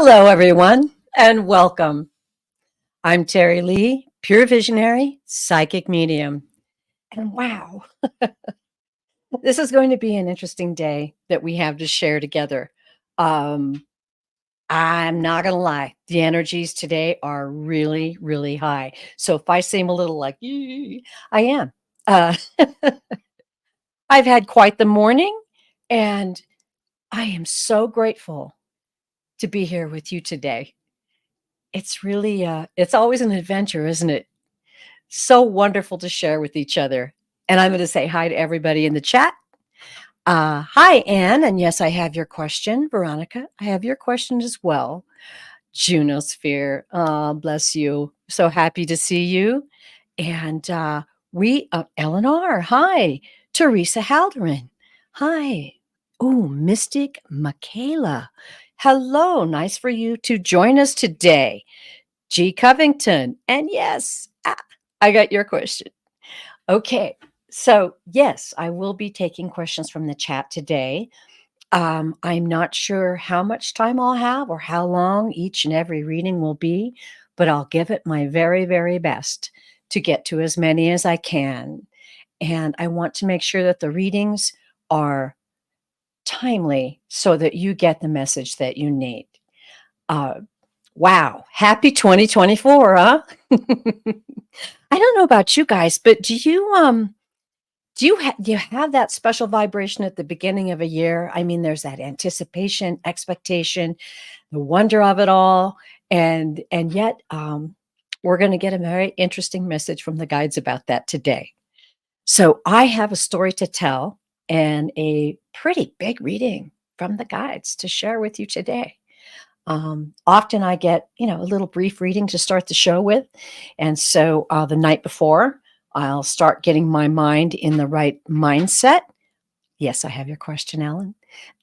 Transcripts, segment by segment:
Hello, everyone, and welcome. I'm Terry Lee, pure visionary, psychic medium. And wow, this is going to be an interesting day that we have to share together. Um, I'm not going to lie, the energies today are really, really high. So if I seem a little like, "Ee," I am. Uh, I've had quite the morning, and I am so grateful to be here with you today. It's really, it's always an adventure, isn't it? So wonderful to share with each other. And I'm going to say hi to everybody in the chat. Hi, Anne. And yes, I have your question. Veronica, I have your question as well. Junosphere, bless you. So happy to see you. And Eleanor, hi. Teresa Halderan, hi. Oh, Mystic Michaela, hello. Nice for you to join us today. G. Covington, and yes, I got your question. Okay. So, yes, I will be taking questions from the chat today. I'm not sure how much time I'll have or how long each and every reading will be, but I'll give it my very, very best to get to as many as I can. And I want to make sure that the readings are timely so that you get the message that you need. Wow, happy 2024, huh? I don't know about you guys, but do you have that special vibration at the beginning of a year? I mean, there's that anticipation, expectation, the wonder of it all, and yet we're going to get a very interesting message from the guides about that today. So I have a story to tell and a pretty big reading from the guides to share with you today. Often I get, a little brief reading to start the show with. And so the night before, I'll start getting my mind in the right mindset. Yes, I have your question, Alan.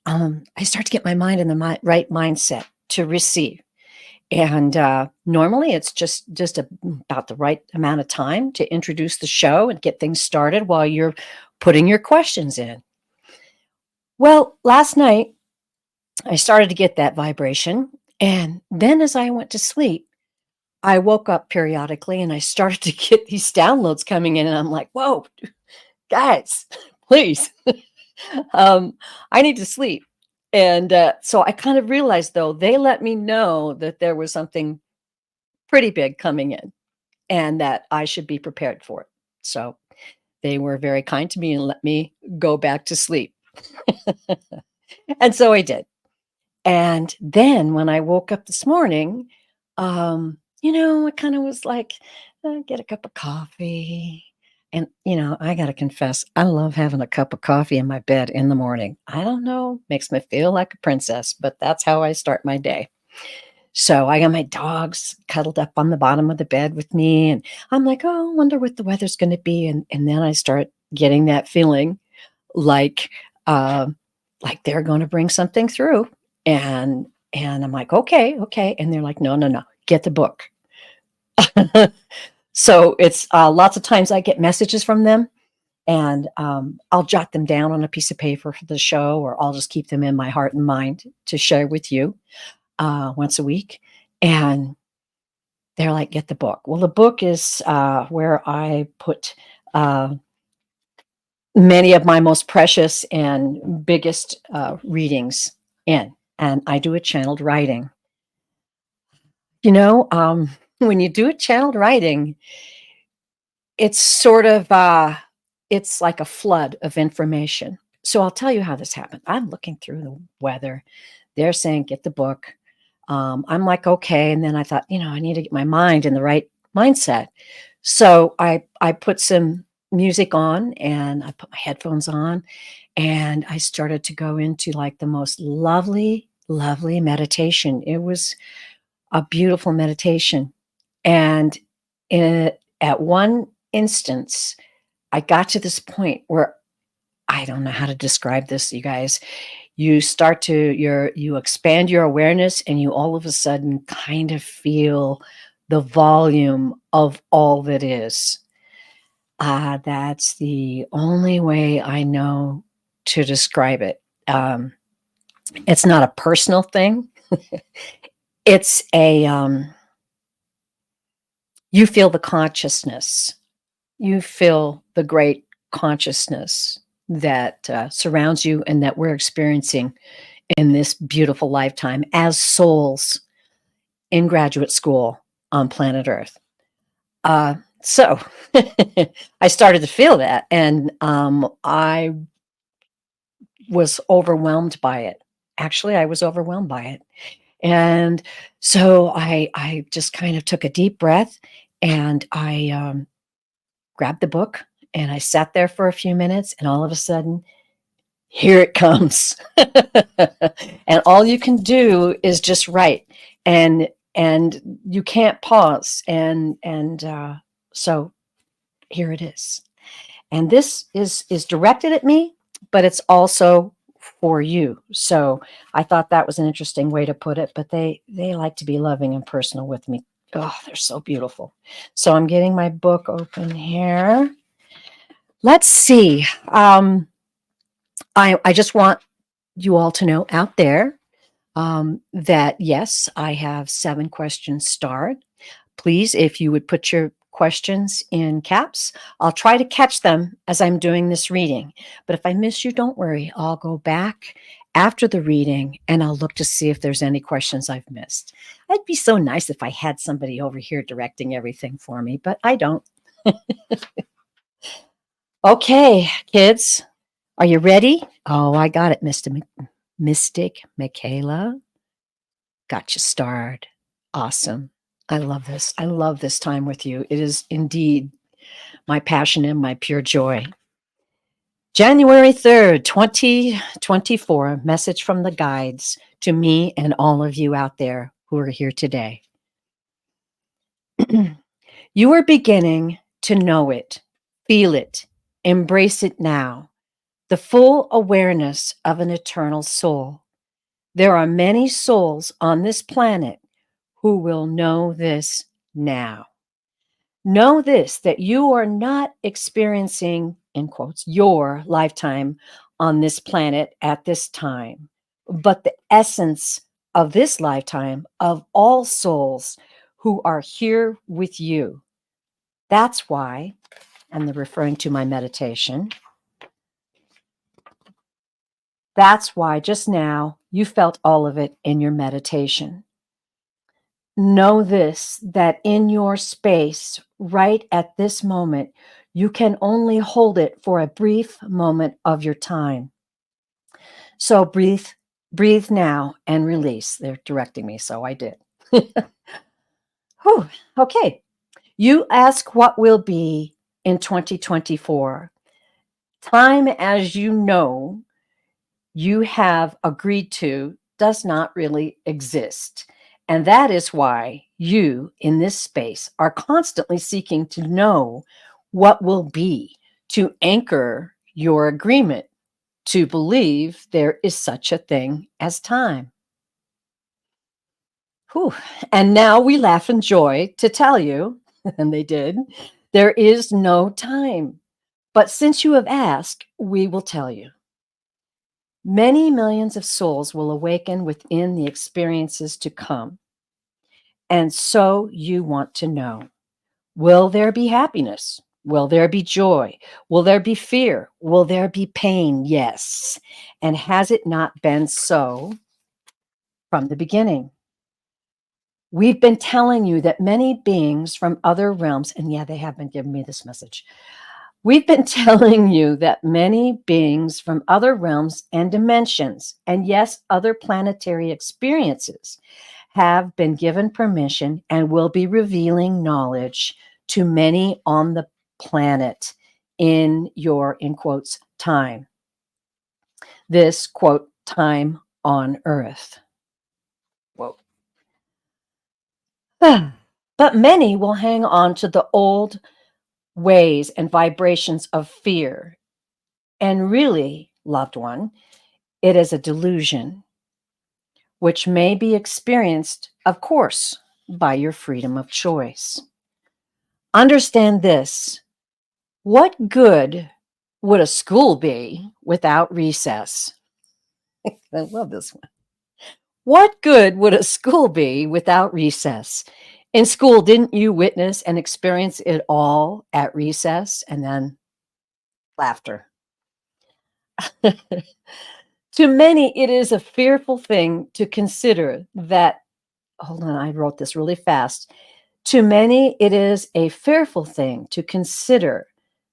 I start to get my mind in the right mindset to receive. And normally it's just about the right amount of time to introduce the show and get things started while you're putting your questions in. Well, last night, I started to get that vibration. And then as I went to sleep, I woke up periodically and I started to get these downloads coming in. And I'm like, whoa, guys, please. I need to sleep. And so I kind of realized, though, they let me know that there was something pretty big coming in and that I should be prepared for it. So they were very kind to me and let me go back to sleep. And so I did. And then when I woke up this morning, it kind of was like, get a cup of coffee. And, I got to confess, I love having a cup of coffee in my bed in the morning. I don't know, makes me feel like a princess, but that's how I start my day. So I got my dogs cuddled up on the bottom of the bed with me. And I'm like, oh, I wonder what the weather's going to be. And then I start getting that feeling like, uh, like they're going to bring something through. And I'm like, okay. And they're like, no, get the book. So it's lots of times I get messages from them and I'll jot them down on a piece of paper for the show, or I'll just keep them in my heart and mind to share with you once a week. And they're like, get the book. Well, the book is where I put many of my most precious and biggest readings in. And I do a channeled writing. When you do a channeled writing, it's sort of it's like a flood of information. So I'll tell you how this happened. I'm looking through the weather. They're saying, get the book. I'm like, okay. And then I thought, I need to get my mind in the right mindset. So I put some music on and I put my headphones on and I started to go into like the most lovely, lovely meditation. It was a beautiful meditation. And at one instance, I got to this point where I don't know how to describe this, you guys. You start to you expand your awareness and you all of a sudden kind of feel the volume of all that is. That's the only way I know to describe it. It's not a personal thing. It's a, you feel the consciousness. You feel the great consciousness that surrounds you and that we're experiencing in this beautiful lifetime as souls in graduate school on planet Earth. So I started to feel that, and I was overwhelmed by it. Actually, I was overwhelmed by it. And so I just kind of took a deep breath, and I grabbed the book and I sat there for a few minutes, and all of a sudden, here it comes. And all you can do is just write, and you can't pause. And so here it is. And this is directed at me, but it's also for you. So I thought that was an interesting way to put it, but they like to be loving and personal with me. Oh, they're so beautiful. So I'm getting my book open here. Let's see. I just want you all to know out there that yes, I have 7 questions starred. Please, if you would put your questions in caps, I'll try to catch them as I'm doing this reading. But if I miss you, don't worry. I'll go back after the reading and I'll look to see if there's any questions I've missed. It'd be so nice if I had somebody over here directing everything for me, but I don't. Okay, kids, are you ready? Oh, I got it, Mystic Michaela. Got you starred. Awesome. I love this. I love this time with you. It is indeed my passion and my pure joy. January 3rd, 2024, message from the guides to me and all of you out there who are here today. You are beginning to know it, feel it, embrace it now, the full awareness of an eternal soul. There are many souls on this planet who will know this now. Know this, that you are not experiencing, in quotes, your lifetime on this planet at this time, but the essence of this lifetime of all souls who are here with you. That's why, and they're referring to my meditation, that's why just now you felt all of it in your meditation. Know this, that in your space, right at this moment, you can only hold it for a brief moment of your time. So breathe now and release. They're directing me, so I did. Whew, okay. You ask what will be in 2024. Time, as you know, you have agreed to does not really exist. And that is why you in this space are constantly seeking to know what will be, to anchor your agreement, to believe there is such a thing as time. Whew. And now we laugh in joy to tell you, and they did, there is no time. But since you have asked, we will tell you. Many millions of souls will awaken within the experiences to come. And so you want to know, will there be happiness? Will there be joy? Will there be fear? Will there be pain? Yes. And has it not been so from the beginning? We've been telling you that many beings from other realms, and yeah, they have been giving me this message. We've been telling you that many beings from other realms and dimensions, and yes, other planetary experiences, have been given permission and will be revealing knowledge to many on the planet in your, in quotes, time. This, quote, time on Earth. Whoa. But many will hang on to the old ways and vibrations of fear. And really, loved one, it is a delusion, which may be experienced, of course, by your freedom of choice. Understand this. What good would a school be without recess? I love this one. What good would a school be without recess? In school, didn't you witness and experience it all at recess? And then laughter. To many, it is a fearful thing to consider that. Hold on, I wrote this really fast. To many, it is a fearful thing to consider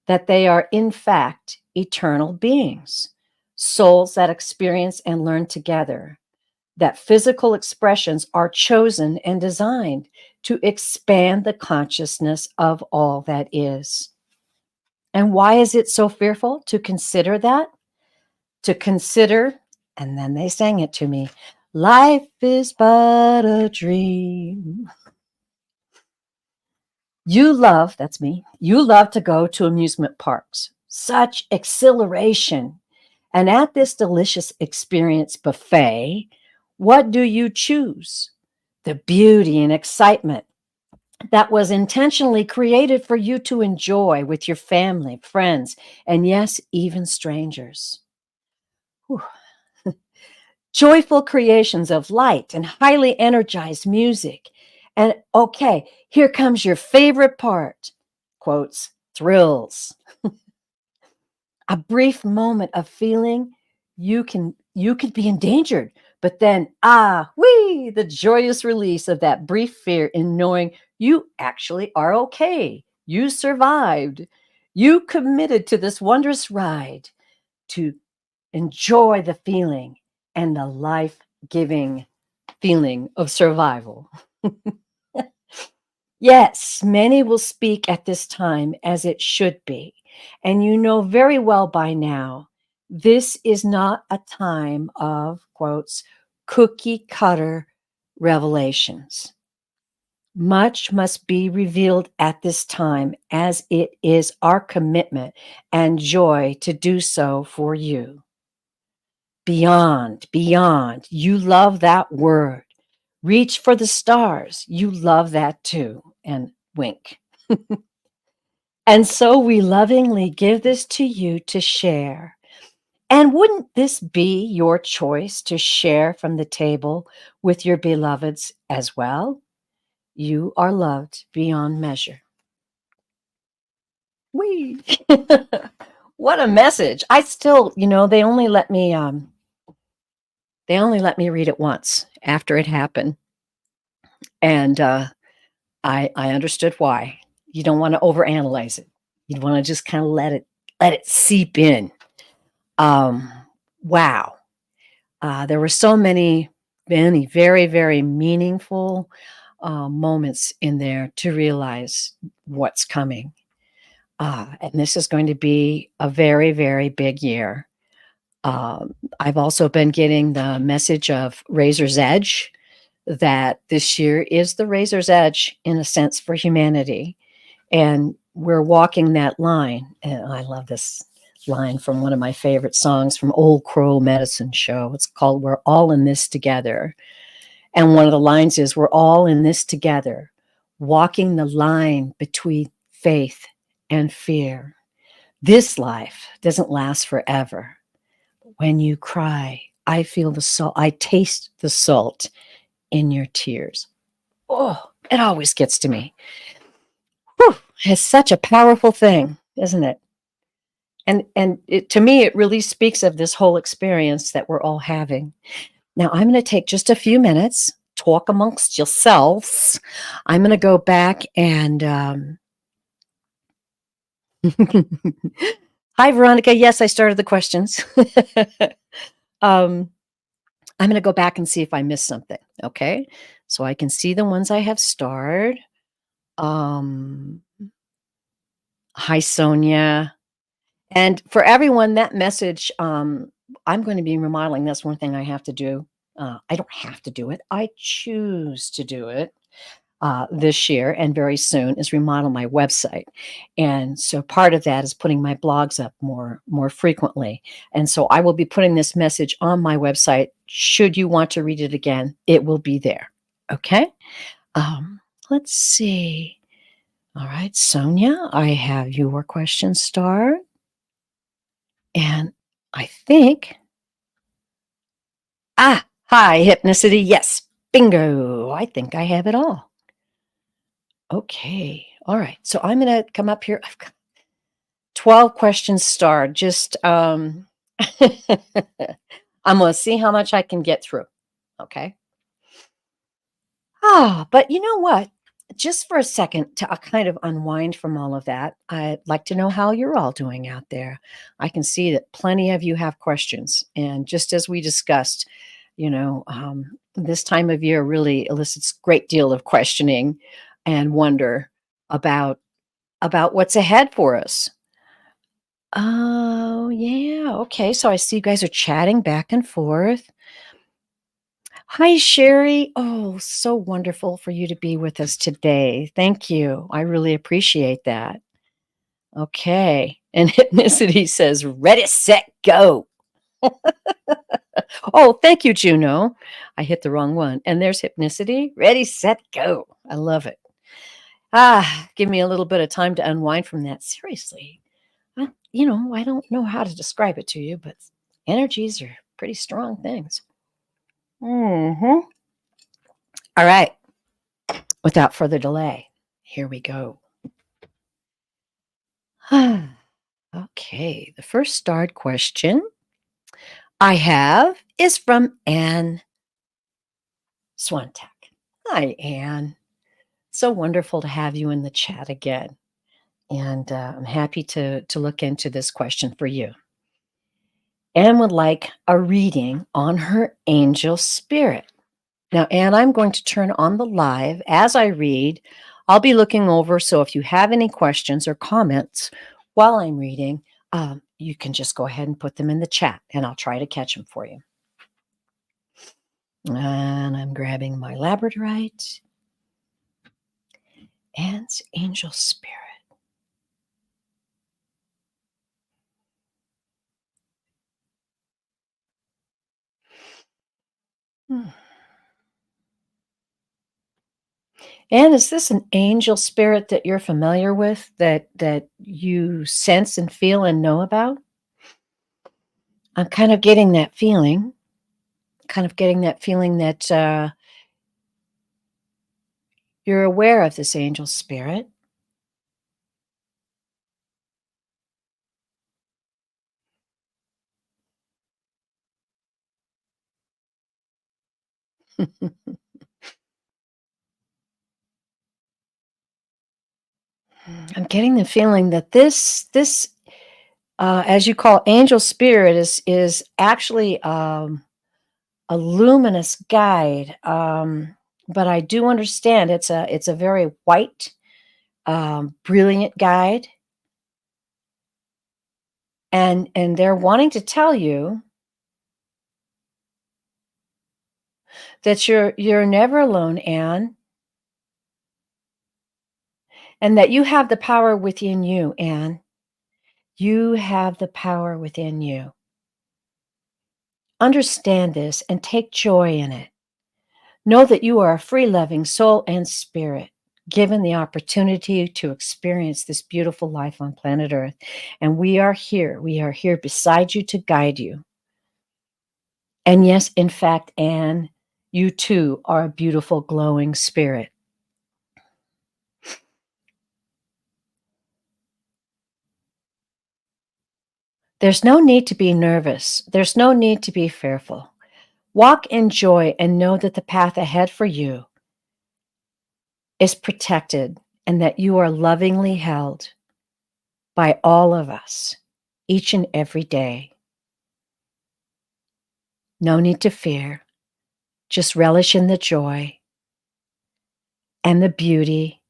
that they are, in fact, eternal beings, souls that experience and learn together, that physical expressions are chosen and designed to expand the consciousness of all that is. And why is it so fearful to consider that? To consider, and then they sang it to me, life is but a dream. You love, that's me, you love to go to amusement parks. Such exhilaration. And at this delicious experience buffet, what do you choose? The beauty and excitement that was intentionally created for you to enjoy with your family, friends, and yes, even strangers. Whew. Joyful creations of light and highly energized music. And okay, here comes your favorite part. Quotes, thrills. A brief moment of feeling you could be endangered, but then the joyous release of that brief fear in knowing you actually are okay. You survived. You committed to this wondrous ride to enjoy the feeling and the life-giving feeling of survival. Yes, many will speak at this time as it should be. And you know very well by now, this is not a time of, quotes, cookie cutter revelations. Much must be revealed at this time, as it is our commitment and joy to do so for you. Beyond, beyond, you love that word. Reach for the stars. You love that too. And wink. And so we lovingly give this to you to share. And wouldn't this be your choice to share from the table with your beloveds as well? You are loved beyond measure. Wee. What a message. I still, they only let me read it once after it happened. And I understood why. You don't want to overanalyze it. You want to just kind of let it seep in. Um, wow. There were so many very, very meaningful moments in there to realize what's coming. And this is going to be a very, very big year. I've also been getting the message of Razor's Edge, that this year is the razor's edge in a sense for humanity. And we're walking that line. And I love this line from one of my favorite songs from Old Crow Medicine Show. It's called We're All in This Together. And one of the lines is, we're all in this together, walking the line between faith and fear. This life doesn't last forever. When you cry, I feel the salt, I taste the salt in your tears. Oh, it always gets to me. Whew, it's such a powerful thing, isn't it? And to me, it really speaks of this whole experience that we're all having. Now, I'm going to take just a few minutes, talk amongst yourselves. I'm going to go back and hi, Veronica. Yes, I started the questions. I'm going to go back and see if I missed something. Okay, so I can see the ones I have starred. Hi, Sonia. And for everyone, that message, I'm going to be remodeling. That's one thing I have to do. I don't have to do it. I choose to do it this year and very soon, is remodel my website. And so part of that is putting my blogs up more frequently. And so I will be putting this message on my website. Should you want to read it again, it will be there. Okay. Let's see. All right, Sonia, I have your question star. And I think, Hi, hypnicity. Yes. Bingo. I think I have it all. Okay. All right. So I'm going to come up here. I've got 12 questions starred. Just I'm going to see how much I can get through. Okay. But you know what? Just for a second to kind of unwind from all of that, I'd like to know how you're all doing out there. I can see that plenty of you have questions. And just as we discussed, this time of year really elicits a great deal of questioning and wonder about what's ahead for us. Oh, yeah. Okay. So I see you guys are chatting back and forth. Hi, Sherry. Oh, so wonderful for you to be with us today. Thank you. I really appreciate that. Okay. And Hypnicity says, ready, set, go. Oh, thank you, Juno. I hit the wrong one. And there's Hypnicity. Ready, set, go. I love it. Give me a little bit of time to unwind from that. Seriously. I don't know how to describe it to you, but energies are pretty strong things. Hmm. All right. Without further delay, here we go. Okay, the first starred question I have is from Anne Swantek. Hi, Anne. So wonderful to have you in the chat again. And I'm happy to look into this question for you. Anne would like a reading on her angel spirit. Now, Anne, I'm going to turn on the live as I read. I'll be looking over, so if you have any questions or comments while I'm reading, you can just go ahead and put them in the chat, and I'll try to catch them for you. And I'm grabbing my labradorite. Anne's angel spirit. Hmm. Anne, is this an angel spirit that you're familiar with, that you sense and feel and know about? I'm kind of getting that feeling. That you're aware of this angel spirit. I'm getting the feeling that this as you call angel spirit is actually a luminous guide. But I do understand it's a very white, brilliant guide, and they're wanting to tell you that you're never alone, Anne, and that you have the power within you, Anne. You have the power within you. Understand this and take joy in it. Know that you are a free loving soul and spirit, given the opportunity to experience this beautiful life on planet Earth. And we are here. We are here beside you to guide you. And yes, in fact, Anne, you too are a beautiful, glowing spirit. There's no need to be nervous. There's no need to be fearful. Walk in joy and know that the path ahead for you is protected and that you are lovingly held by all of us each and every day. No need to fear. Just relish in the joy and the beauty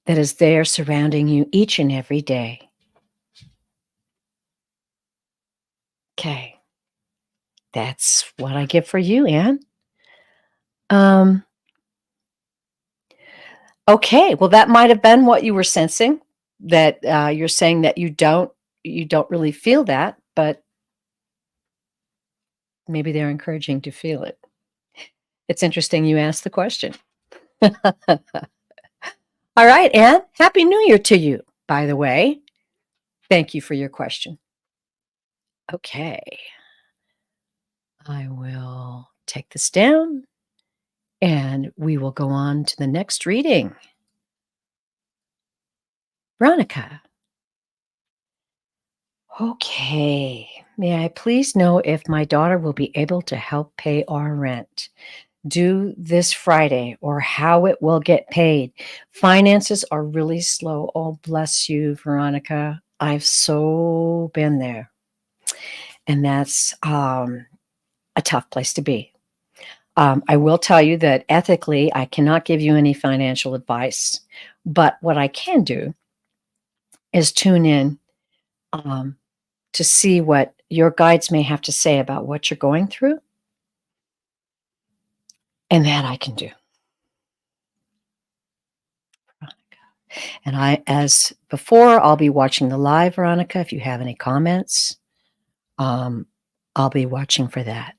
that is there surrounding you each and every day. Okay. That's what I get for you, Anne. Um, okay. Well, that might have been what you were sensing, that you're saying that you don't really feel that, but maybe they're encouraging to feel it. It's interesting you asked the question. All right, Anne. Happy New Year to you, by the way. Thank you for your question. Okay. I will take this down and we will go on to the next reading. Veronica. Okay. May I please know if my daughter will be able to help pay our rent due this Friday or how it will get paid? Finances are really slow. Oh, bless you, Veronica. I've so been there. And that's a tough place to be. I will tell you that ethically, I cannot give you any financial advice. But what I can do is tune in um, to see what your guides may have to say about what you're going through. And that I can do. And as before, I'll be watching the live, Veronica. If you have any comments, I'll be watching for that.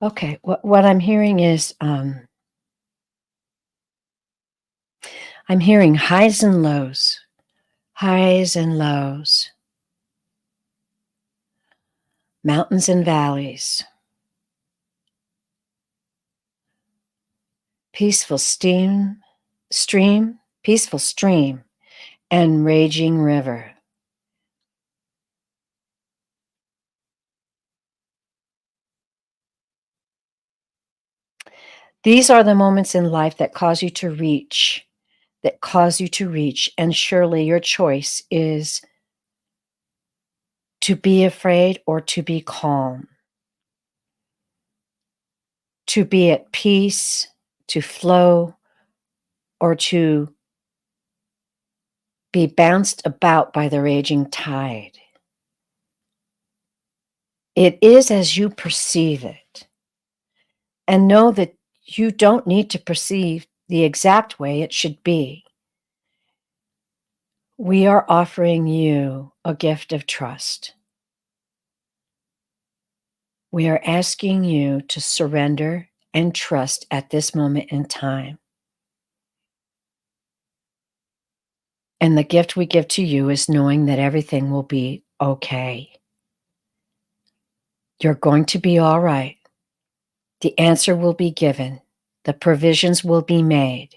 Okay, what I'm hearing is I'm hearing highs and lows, mountains and valleys, peaceful peaceful stream, and raging river. These are the moments in life that cause you to reach, and surely your choice is to be afraid or to be calm, to be at peace, to flow, or to be bounced about by the raging tide. It is as you perceive it. And know that you don't need to perceive the exact way it should be. We are offering you a gift of trust. We are asking you to surrender and trust at this moment in time. And the gift we give to you is knowing that everything will be okay. You're going to be all right. The answer will be given. The provisions will be made.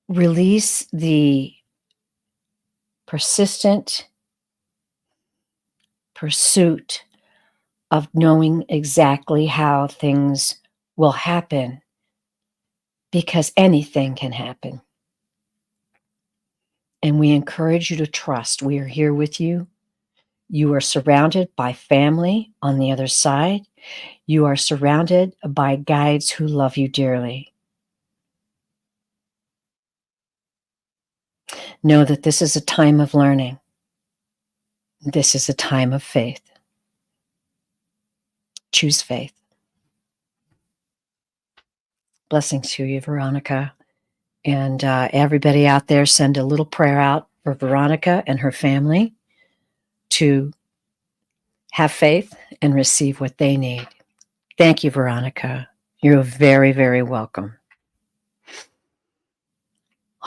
Release the persistent pursuit of knowing exactly how things will happen, because anything can happen. And we encourage you to trust. We are here with you. You are surrounded by family on the other side. You are surrounded by guides who love you dearly. Know that this is a time of learning. This is a time of faith. Choose faith. Blessings to you, Veronica. And everybody out there, send a little prayer out for Veronica and her family to have faith and receive what they need. Thank you, Veronica. You're very, very welcome.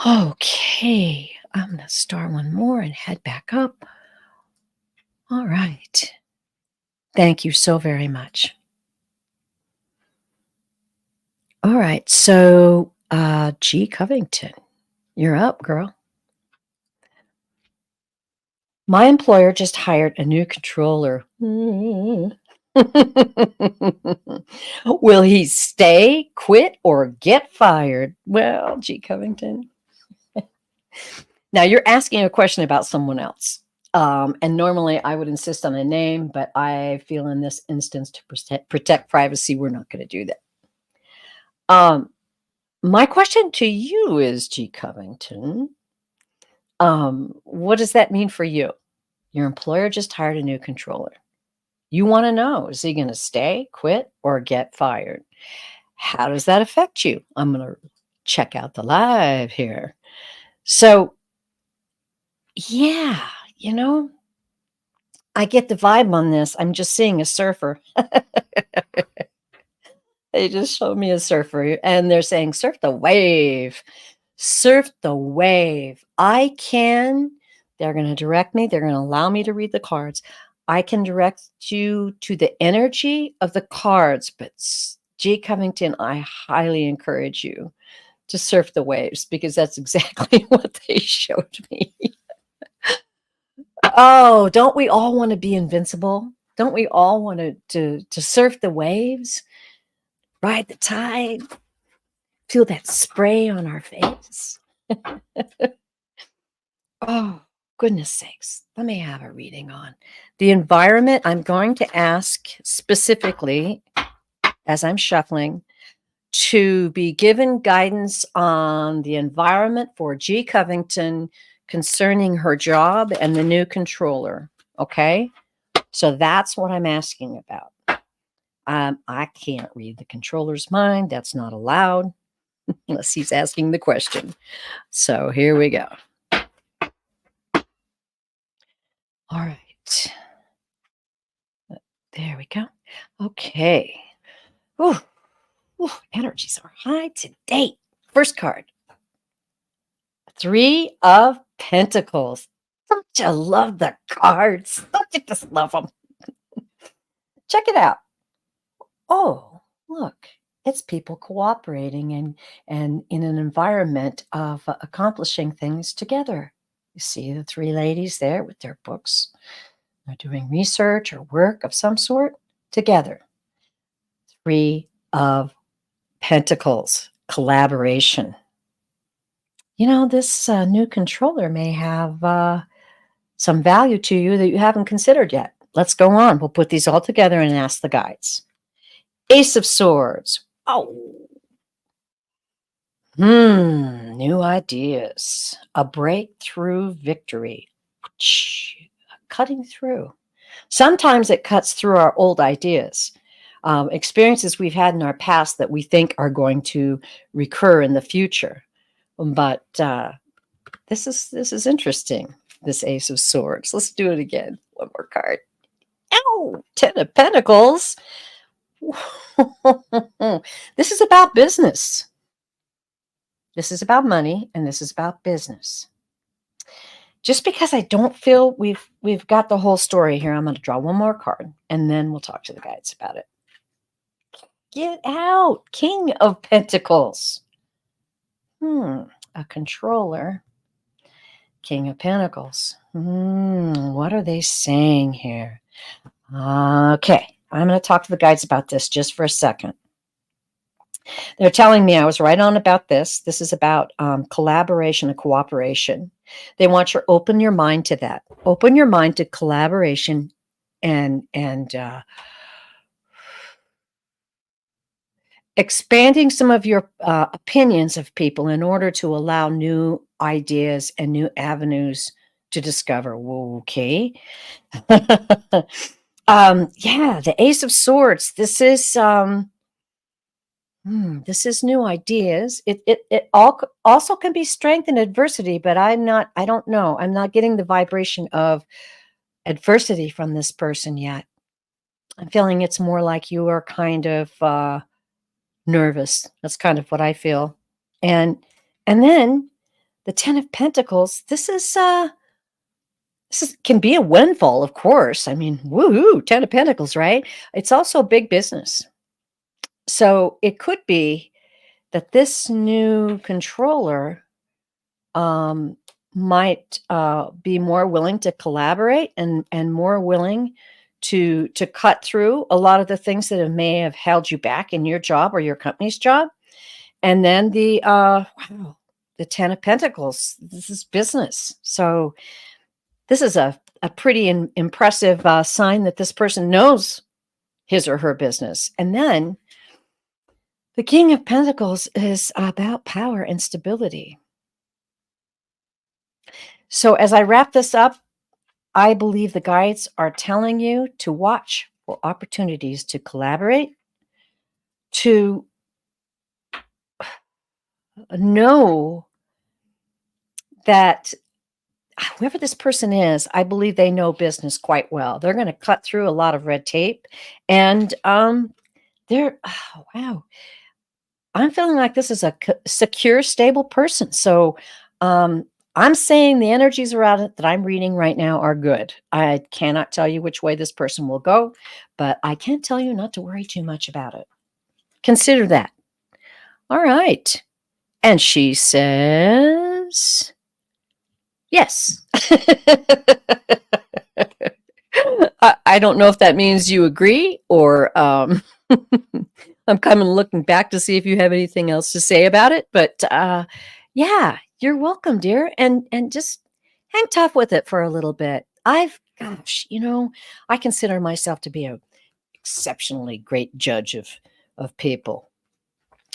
Okay, I'm going to start one more and head back up. All right. Thank you so very much. All right, so G. Covington, you're up, girl. My employer just hired a new controller. Will he stay, quit, or get fired? Well, G. Covington. Now, you're asking a question about someone else. And normally I would insist on a name, but I feel in this instance to protect privacy, we're not going to do that. My question to you is, G. Covington, what does that mean for you? Your employer just hired a new controller. You want to know, is he going to stay, quit, or get fired? How does that affect you? I'm going to check out the live here. So, yeah, you know, I get the vibe on this. I'm just seeing a surfer. They just showed me a surfer, and they're saying, "Surf the wave. Surf the wave." I can They're gonna direct me, they're gonna allow me to read the cards. I can direct you to the energy of the cards, but G. Covington, I highly encourage you to surf the waves because that's exactly what they showed me. Oh, don't we all wanna be invincible? Don't we all want to surf the waves, ride the tide, feel that spray on our face? Oh, goodness sakes. Let me have a reading on the environment. I'm going to ask specifically, as I'm shuffling, to be given guidance on the environment for G. Covington concerning her job and the new controller. Okay. So that's what I'm asking about. I can't read the controller's mind. That's not allowed unless he's asking the question. So here we go. All right. There we go. Okay. Ooh, ooh, energies are high today. First card, 3 of Pentacles. Don't you love the cards? Don't you just love them? Check it out. Oh, look, it's people cooperating and in an environment of accomplishing things together. You see the 3 ladies there with their books. They're doing research or work of some sort together. 3 of Pentacles, collaboration. You know, this new controller may have some value to you that you haven't considered yet. Let's go on. We'll put these all together and ask the guides. Ace of Swords. Oh, new ideas. A breakthrough victory. Cutting through. Sometimes it cuts through our old ideas, experiences we've had in our past that we think are going to recur in the future. But this is interesting. This Ace of Swords. Let's do it again. One more card. Ow! 10 of Pentacles. This is about business. This is about money, and this is about business. Just because I don't feel we've got the whole story here, I'm going to draw one more card, and then we'll talk to the guides about it. Get out, King of Pentacles. A controller. King of Pentacles. What are they saying here? Okay, I'm going to talk to the guides about this just for a second. They're telling me I was right on about this. This is about collaboration and cooperation. They want you to open your mind to that. Open your mind to collaboration and expanding some of your opinions of people in order to allow new ideas and new avenues to discover. Okay. Yeah, the Ace of Swords. This is new ideas. It also can be strength and adversity, but I don't know. I'm not getting the vibration of adversity from this person yet. I'm feeling it's more like you are kind of nervous. That's kind of what I feel. And then the 10 of Pentacles, can be a windfall, of course. I mean, woohoo, 10 of Pentacles, right? It's also big business. So it could be that this new controller might be more willing to collaborate and more willing to cut through a lot of the things that may have held you back in your job or your company's job. And then the 10 of Pentacles. This is business. So this is a pretty impressive sign that this person knows his or her business. And then the King of Pentacles is about power and stability. So as I wrap this up, I believe the guides are telling you to watch for opportunities to collaborate, to know that whoever this person is, I believe they know business quite well. They're going to cut through a lot of red tape, and they're oh, wow. I'm feeling like this is a secure, stable person. So, I'm saying the energies around it that I'm reading right now are good. I cannot tell you which way this person will go, but I can tell you not to worry too much about it. Consider that. All right. And she says, yes. I don't know if that means you agree or I'm kind of looking back to see if you have anything else to say about it. But yeah, you're welcome, dear. And just hang tough with it for a little bit. Gosh, I consider myself to be a exceptionally great judge of people.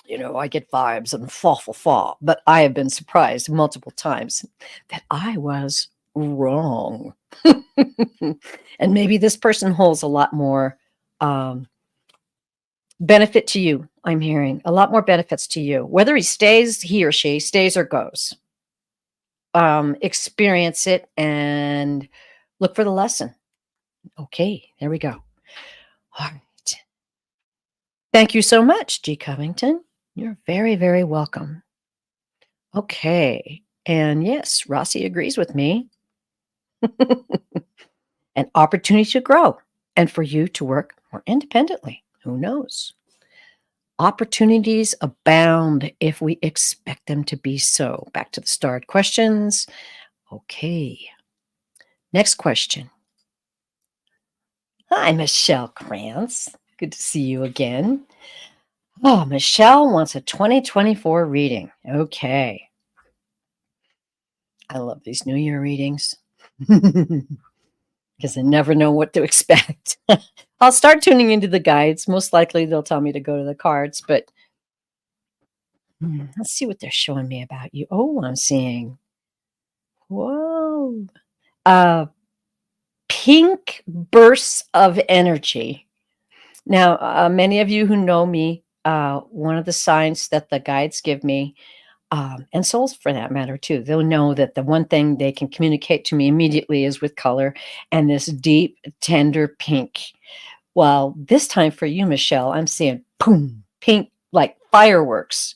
I get vibes and fall, but I have been surprised multiple times that I was wrong. And maybe this person holds a lot more um, benefit to you. I'm hearing a lot more benefits to you, whether he or she stays or goes. Experience it and look for the lesson. Okay, there we go. All right. Thank you so much, G. Covington. You're very, very welcome. Okay. And yes, Rossi agrees with me. An opportunity to grow and for you to work more independently. Who knows? Opportunities abound if we expect them to be so. Back to the starred questions. Okay. Next question. Hi, Michelle Krantz. Good to see you again. Oh, Michelle wants a 2024 reading. Okay. I love these New Year readings because I never know what to expect. I'll start tuning into the guides. Most likely they'll tell me to go to the cards, but let's see what they're showing me about you. Oh, I'm seeing. Whoa. Pink bursts of energy. Now, many of you who know me, one of the signs that the guides give me, and souls for that matter too, they'll know that the one thing they can communicate to me immediately is with color and this deep, tender pink. Well, this time for you, Michelle, I'm seeing boom, pink like fireworks.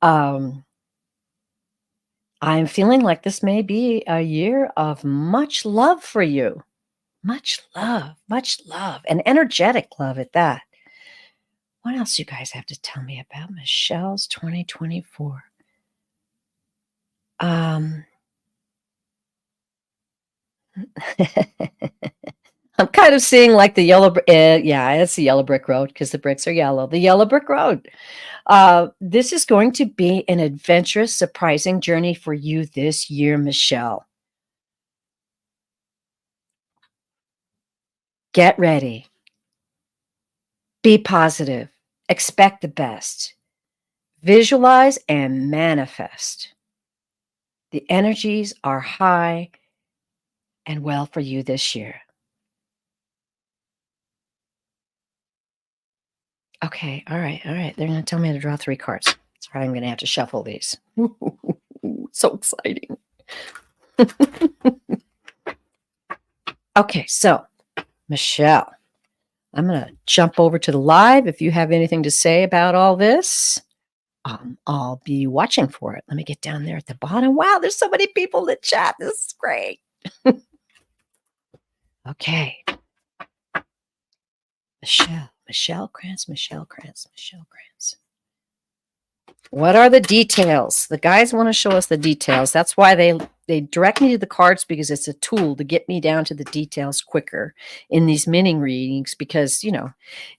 I'm feeling like this may be a year of much love for you. Much love, and energetic love at that. What else you guys have to tell me about Michelle's 2024? I'm kind of seeing like the yellow, yeah, it's the yellow brick road because the bricks are yellow. The yellow brick road. This is going to be an adventurous, surprising journey for you this year, Michelle. Get ready. Be positive. Expect the best. Visualize and manifest. The energies are high and well for you this year. Okay, all right. They're going to tell me to draw 3 cards. Sorry, I'm going to have to shuffle these. So exciting. Okay, so Michelle, I'm going to jump over to the live. If you have anything to say about all this, I'll be watching for it. Let me get down there at the bottom. Wow, there's so many people that chat. This is great. Okay. Michelle Krantz. What are the details? The guys want to show us the details. That's why they direct me to the cards, because it's a tool to get me down to the details quicker in these mini readings. Because,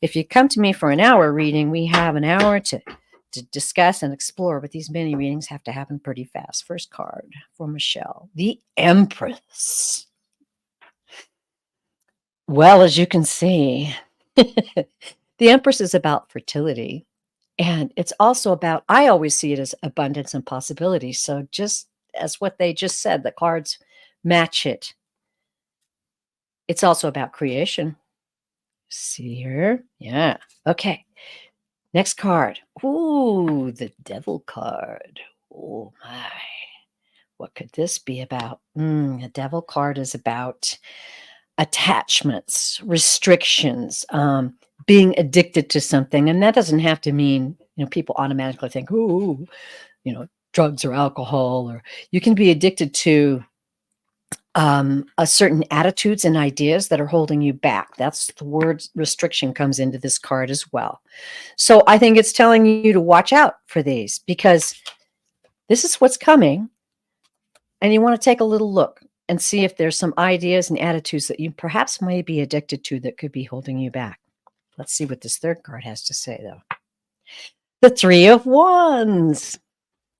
if you come to me for an hour reading, we have an hour to discuss and explore, but these mini readings have to happen pretty fast. First card for Michelle, the Empress. Well, as you can see, the Empress is about fertility. And it's also about, I always see it as abundance and possibility. So just as what they just said, the cards match it. It's also about creation. See here? Yeah. Okay. Next card. Ooh, the Devil card. Oh my. What could this be about? The Devil card is about attachments, restrictions, being addicted to something. And that doesn't have to mean, people automatically think, ooh, drugs or alcohol, or you can be addicted to a certain attitudes and ideas that are holding you back. That's the word restriction comes into this card as well. So I think it's telling you to watch out for these, because this is what's coming. And you want to take a little look and see if there's some ideas and attitudes that you perhaps may be addicted to that could be holding you back. Let's see what this third card has to say, though. The Three of Wands.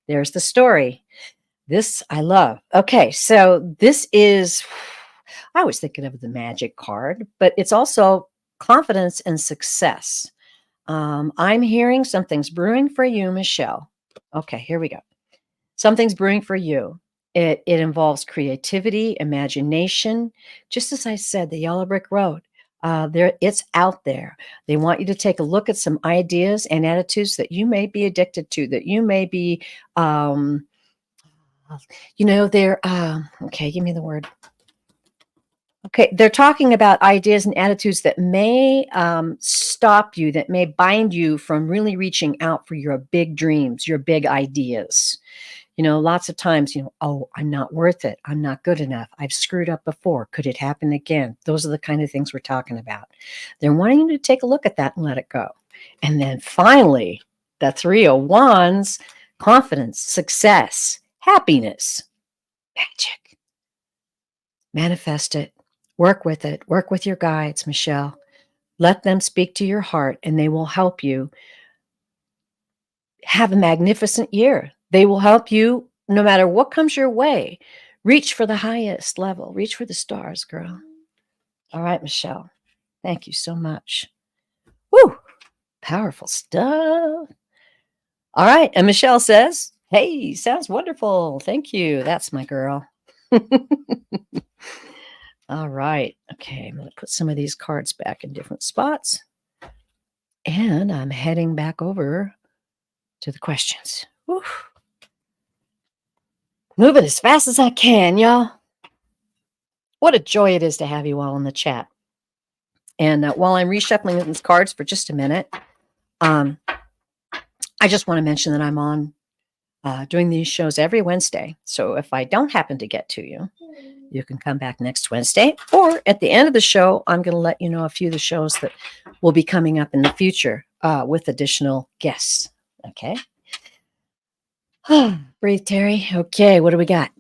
There's the story. This I love. Okay, so this is, I was thinking of the Magic card, but it's also confidence and success. I'm hearing something's brewing for you, Michelle. Okay, here we go. Something's brewing for you. It involves creativity, imagination. Just as I said, the Yellow Brick Road. It's out there. They want you to take a look at some ideas and attitudes that you may be addicted to, that you may be, they're, okay, give me the word. Okay, they're talking about ideas and attitudes that may stop you, that may bind you from really reaching out for your big dreams, your big ideas. Lots of times, oh, I'm not worth it. I'm not good enough. I've screwed up before. Could it happen again? Those are the kind of things we're talking about. They're wanting you to take a look at that and let it go. And then finally, the Three of Wands, confidence, success, happiness, magic. Manifest it. Work with it. Work with your guides, Michelle. Let them speak to your heart, and they will help you have a magnificent year. They will help you no matter what comes your way. Reach for the highest level. Reach for the stars, girl. All right, Michelle. Thank you so much. Woo! Powerful stuff. All right. And Michelle says, hey, sounds wonderful. Thank you. That's my girl. All right. Okay. I'm going to put some of these cards back in different spots. And I'm heading back over to the questions. Woo. Moving as fast as I can, y'all. What a joy it is to have you all in the chat. And while I'm reshuffling these cards for just a minute, I just want to mention that I'm on doing these shows every Wednesday. So if I don't happen to get to you, you can come back next Wednesday. Or at the end of the show, I'm going to let you know a few of the shows that will be coming up in the future with additional guests. Okay. Breathe, Terry. Okay, what do we got?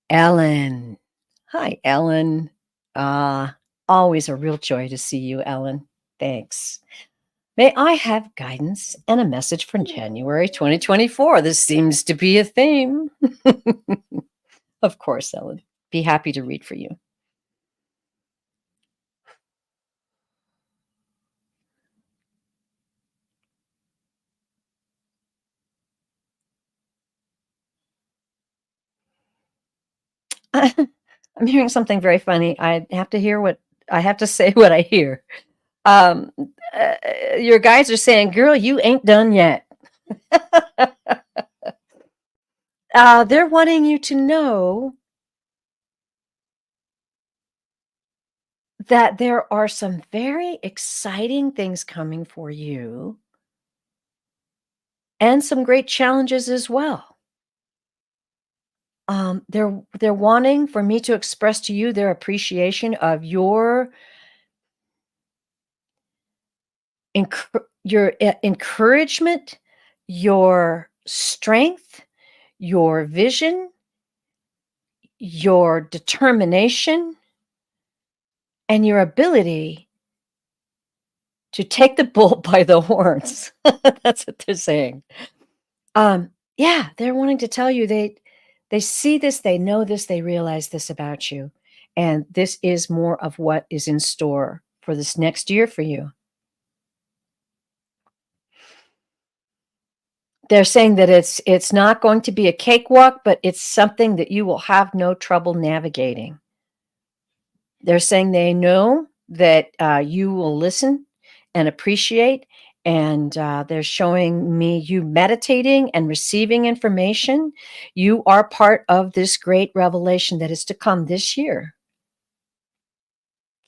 Ellen. Hi, Ellen. Always a real joy to see you, Ellen. Thanks. May I have guidance and a message for January 2024? This seems to be a theme. Of course, Ellen. Be happy to read for you. I'm hearing something very funny. I have to say what I hear. Your guys are saying, girl, you ain't done yet. They're wanting you to know that there are some very exciting things coming for you and some great challenges as well. They're wanting for me to express to you their appreciation of your encouragement, your strength, your vision, your determination, and your ability to take the bull by the horns. That's what they're saying. Yeah, they're wanting to tell you they see this, they know this, they realize this about you. And this is more of what is in store for this next year for you. They're saying that it's not going to be a cakewalk, but it's something that you will have no trouble navigating. They're saying they know that you will listen and appreciate And they're showing me you meditating and receiving information. You are part of this great revelation that is to come this year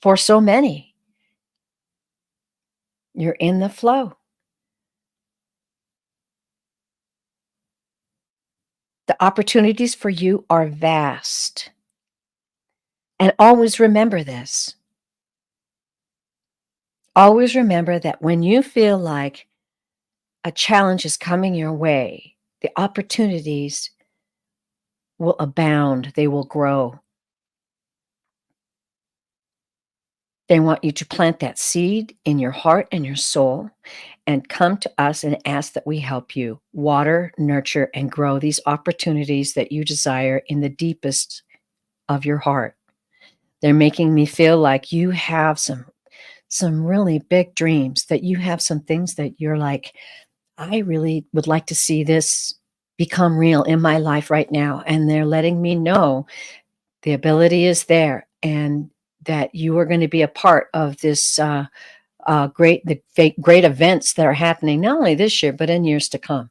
for so many. You're in the flow. The opportunities for you are vast. And always remember this. Always remember that when you feel like a challenge is coming your way, the opportunities will abound, they will grow. They want you to plant that seed in your heart and your soul and come to us and ask that we help you water, nurture, and grow these opportunities that you desire in the deepest of your heart. They're making me feel like you have some really big dreams, that you have some things that you're like, I really would like to see this become real in my life right now. And they're letting me know the ability is there and that you are going to be a part of this great events that are happening not only this year but in years to come,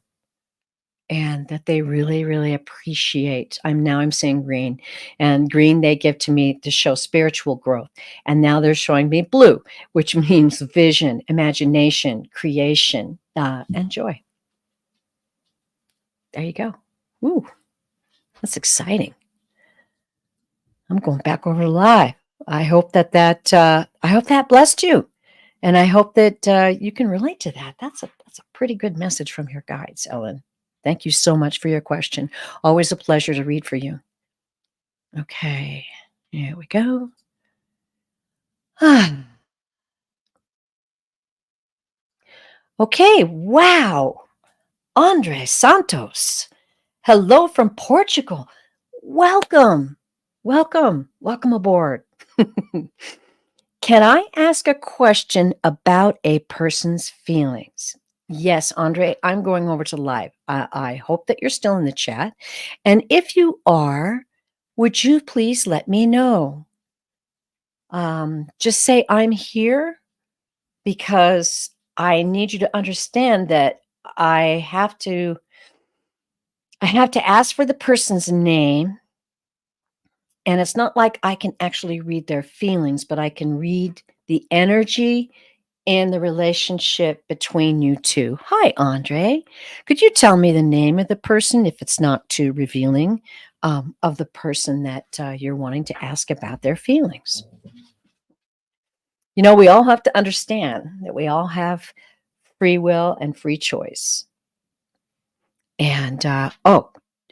and that they really really appreciate. I'm seeing green, and green they give to me to show spiritual growth, and now they're showing me blue, which means vision, imagination, creation, and joy. There you go. Ooh, that's exciting. I'm going back over to live. I hope that blessed you. And I hope that you can relate to that. That's a pretty good message from your guides, Ellen. Thank you so much for your question. Always a pleasure to read for you. Okay, here we go. Okay, wow. Andre Santos. Hello from Portugal. Welcome. Welcome. Welcome aboard. Can I ask a question about a person's feelings? Yes, Andre, I'm going over to live. I hope that you're still in the chat. And if you are, would you please let me know? Just say I'm here, because I need you to understand that I have to ask for the person's name. And it's not like I can actually read their feelings, but I can read the energy and the relationship between you two. Hi, Andre. Could you tell me the name of the person, if it's not too revealing, of the person that you're wanting to ask about their feelings? You know, we all have to understand that we all have free will and free choice. And,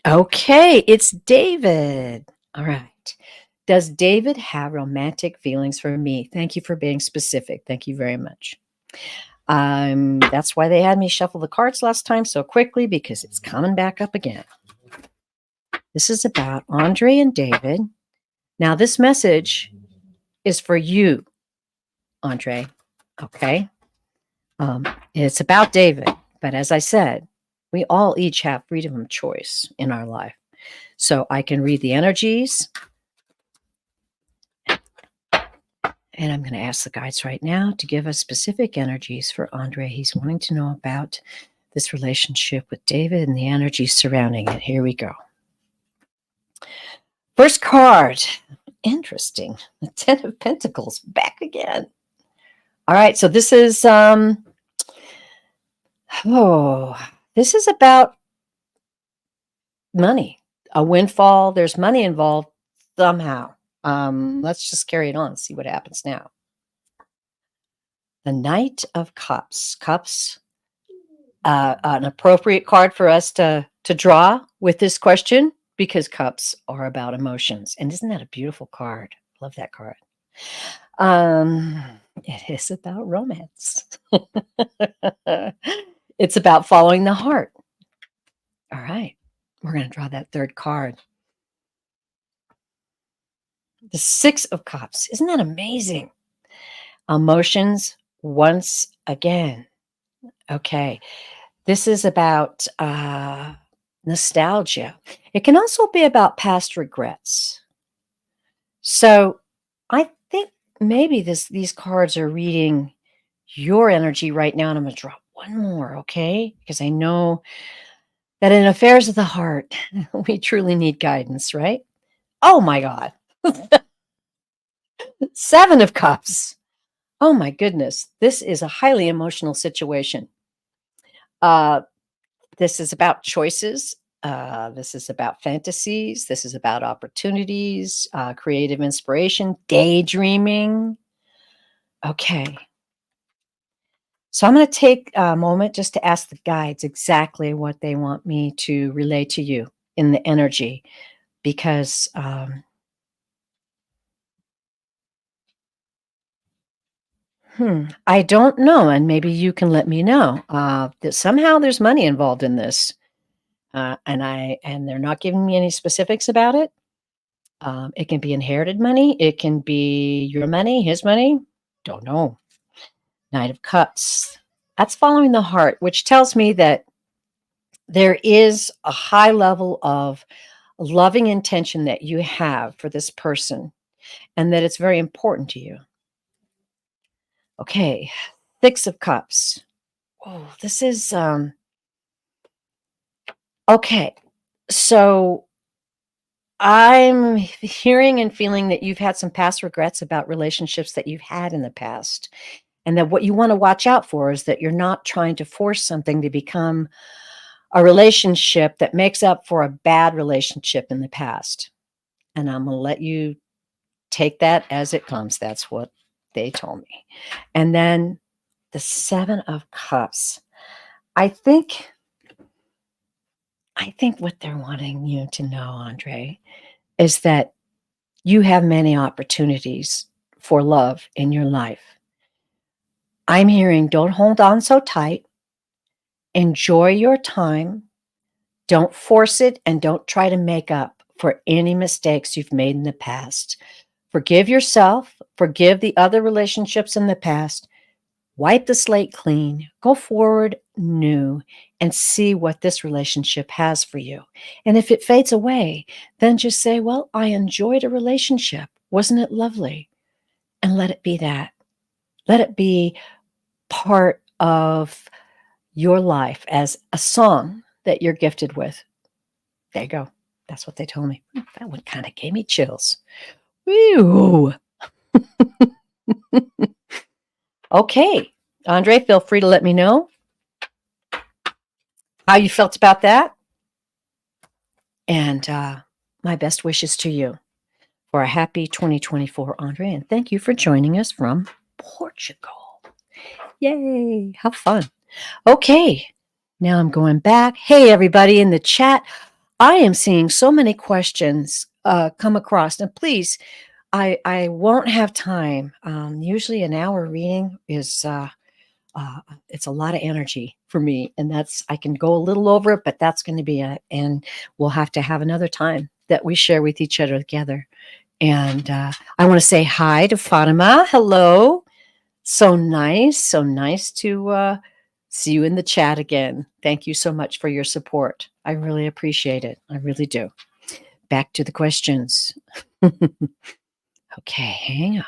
okay, it's David. All right. Does David have romantic feelings for me? Thank you for being specific. Thank you very much. That's why they had me shuffle the cards last time so quickly, because it's coming back up again. This is about Andre and David. Now, this message is for you, Andre. Okay. It's about David. But as I said, we all each have freedom of choice in our life. So I can read the energies. And I'm going to ask the guides right now to give us specific energies for Andre. He's wanting to know about this relationship with David and the energies surrounding it. Here we go. First card. Interesting. The Ten of Pentacles back again. All right. So this is, this is about money, a windfall. There's money involved somehow. Let's just carry it on, see what happens now. The Knight of Cups. Cups, an appropriate card for us to draw with this question, because cups are about emotions. And isn't that a beautiful card? Love that card. It is about romance. It's about following the heart. All right. We're going to draw that third card. The Six of Cups. Isn't that amazing? Emotions once again. Okay. This is about nostalgia. It can also be about past regrets. So I think maybe these cards are reading your energy right now, and I'm going to one more, okay? Because I know that in affairs of the heart, we truly need guidance, right? Oh my God. 7 of Cups. Oh my goodness. This is a highly emotional situation. Uh, this is about choices. This is about fantasies. This is about opportunities, creative inspiration, daydreaming. Okay. So I'm going to take a moment just to ask the guides exactly what they want me to relay to you in the energy because I don't know, and maybe you can let me know that somehow there's money involved in this, and they're not giving me any specifics about it. It can be inherited money, it can be your money, his money. Don't know. Knight of Cups. That's following the heart, which tells me that there is a high level of loving intention that you have for this person, and that it's very important to you. Okay, 6 of Cups. Oh, this is okay. So I'm hearing and feeling that you've had some past regrets about relationships that you've had in the past. And that what you want to watch out for is that you're not trying to force something to become a relationship that makes up for a bad relationship in the past. And I'm going to let you take that as it comes. That's what they told me. And then the 7 of Cups. I think what they're wanting you to know, Andre, is that you have many opportunities for love in your life. I'm hearing don't hold on so tight. Enjoy your time. Don't force it and don't try to make up for any mistakes you've made in the past. Forgive yourself, forgive the other relationships in the past, wipe the slate clean, go forward new, and see what this relationship has for you. And if it fades away, then just say, well, I enjoyed a relationship. Wasn't it lovely? And let it be that. Let it be part of your life as a song that you're gifted with. There you go. That's what they told me. That one kind of gave me chills. Woo. Okay. Andre, feel free to let me know how you felt about that. And my best wishes to you for a happy 2024, Andre. And thank you for joining us from Portugal. Yay. Have fun. Okay. Now I'm going back. Hey, everybody in the chat. I am seeing so many questions come across. And please, I won't have time. Usually an hour reading is it's a lot of energy for me, and I can go a little over it, but that's going to be it. And we'll have to have another time that we share with each other together. And I want to say hi to Fatima. Hello. So nice to see you in the chat again. Thank you so much for your support. I really appreciate it. I really do. Back to the questions. Okay, hang on.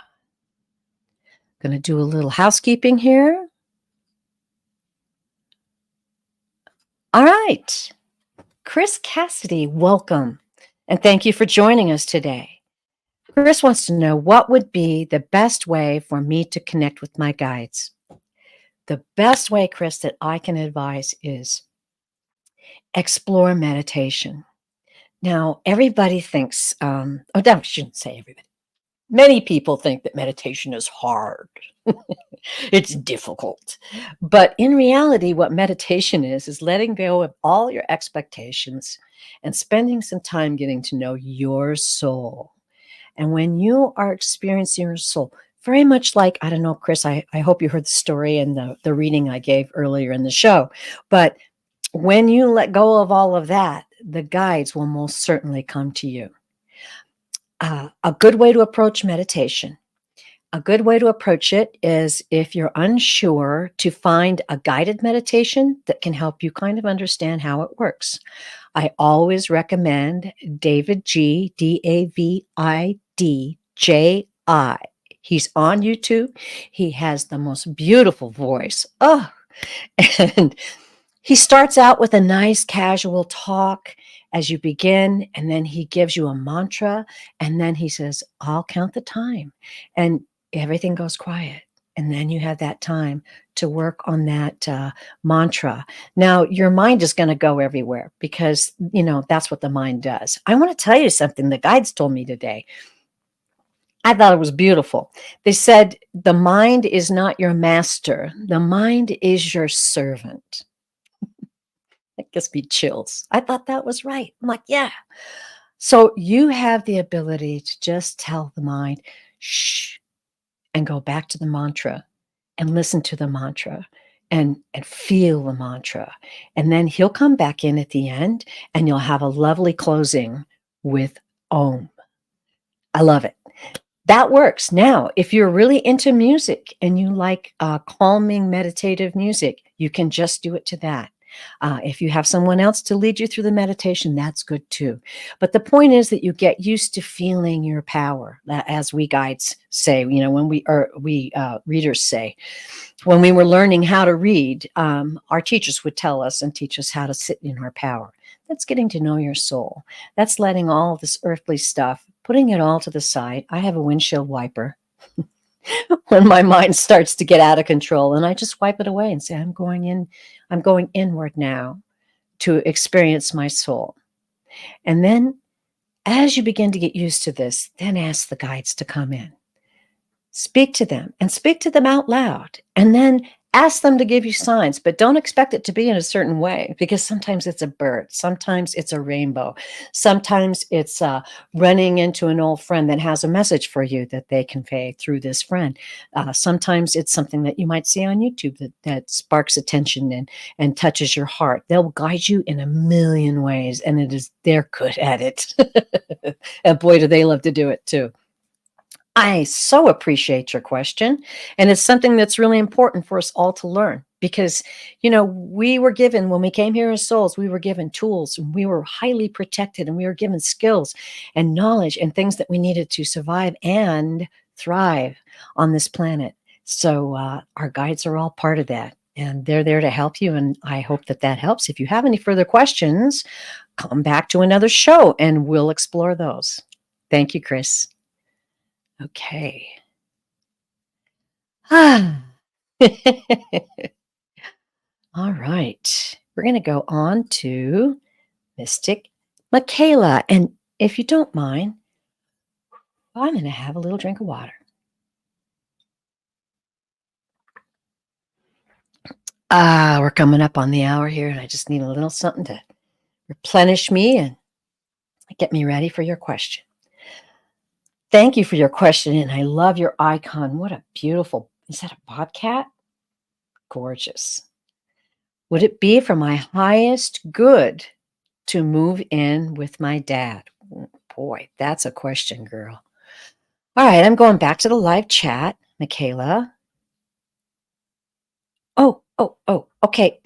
Going to do a little housekeeping here. All right. Chris Cassidy, welcome. And thank you for joining us today. Chris wants to know what would be the best way for me to connect with my guides. The best way, Chris, that I can advise is explore meditation. Now, everybody thinks, I shouldn't say everybody. Many people think that meditation is hard. It's difficult. But in reality, what meditation is letting go of all your expectations and spending some time getting to know your soul. And when you are experiencing your soul, very much like, I don't know, Chris, I hope you heard the story and the reading I gave earlier in the show. But when you let go of all of that, the guides will most certainly come to you. A good way to approach meditation. A good way to approach it is if you're unsure to find a guided meditation that can help you kind of understand how it works. I always recommend David G, Davidji. He's on YouTube. He has the most beautiful voice. Oh, And he starts out with a nice casual talk as you begin, and then he gives you a mantra, and then he says, "I'll count the time," and everything goes quiet. And then you have that time to work on that mantra. Now, your mind is going to go everywhere because, that's what the mind does. I want to tell you something the guides told me today. I thought it was beautiful. They said, the mind is not your master, the mind is your servant. That gives me chills. I thought that was right. I'm like, yeah. So you have the ability to just tell the mind, shh, and go back to the mantra and listen to the mantra and feel the mantra. And then he'll come back in at the end and you'll have a lovely closing with Om. I love it. That works. Now, if you're really into music and you like calming, meditative music, you can just do it to that. If you have someone else to lead you through the meditation, that's good too. But the point is that you get used to feeling your power, as we guides say. When we readers say, when we were learning how to read, our teachers would tell us and teach us how to sit in our power. That's getting to know your soul. That's letting all this earthly stuff, putting it all to the side. I have a windshield wiper when my mind starts to get out of control, and I just wipe it away and say, I'm going inward now to experience my soul. And then as you begin to get used to this, then ask the guides to come in. Speak to them and speak to them out loud. And then ask them to give you signs, but don't expect it to be in a certain way because sometimes it's a bird, sometimes it's a rainbow, sometimes it's running into an old friend that has a message for you that they convey through this friend. Sometimes it's something that you might see on YouTube that sparks attention and touches your heart. They'll guide you in a million ways, and they're good at it. And boy, do they love to do it too. I so appreciate your question. And it's something that's really important for us all to learn because, we were given, when we came here as souls, we were given tools and we were highly protected and we were given skills and knowledge and things that we needed to survive and thrive on this planet. So our guides are all part of that. And they're there to help you. And I hope that helps. If you have any further questions, come back to another show and we'll explore those. Thank you, Chris. Okay. Ah. All right. We're going to go on to Mystic Michaela. And if you don't mind, I'm going to have a little drink of water. We're coming up on the hour here, and I just need a little something to replenish me and get me ready for your question. Thank you for your question, and I love your icon. What a beautiful, is that a bobcat? Gorgeous. Would it be for my highest good to move in with my dad? Boy, that's a question, girl. All right, I'm going back to the live chat, Michaela. Oh, okay.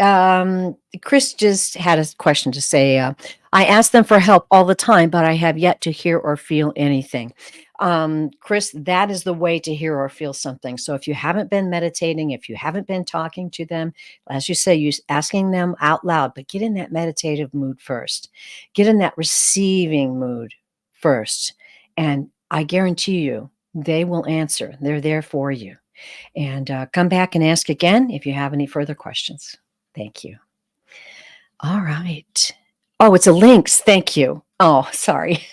Chris just had a question to say. I ask them for help all the time, but I have yet to hear or feel anything. Chris, that is the way to hear or feel something. So if you haven't been meditating, if you haven't been talking to them, as you say, you asking them out loud, but get in that meditative mood first. Get in that receiving mood first. And I guarantee you, they will answer. They're there for you. And come back and ask again if you have any further questions. Thank you. All right. Oh, it's a lynx. Thank you. Oh, sorry.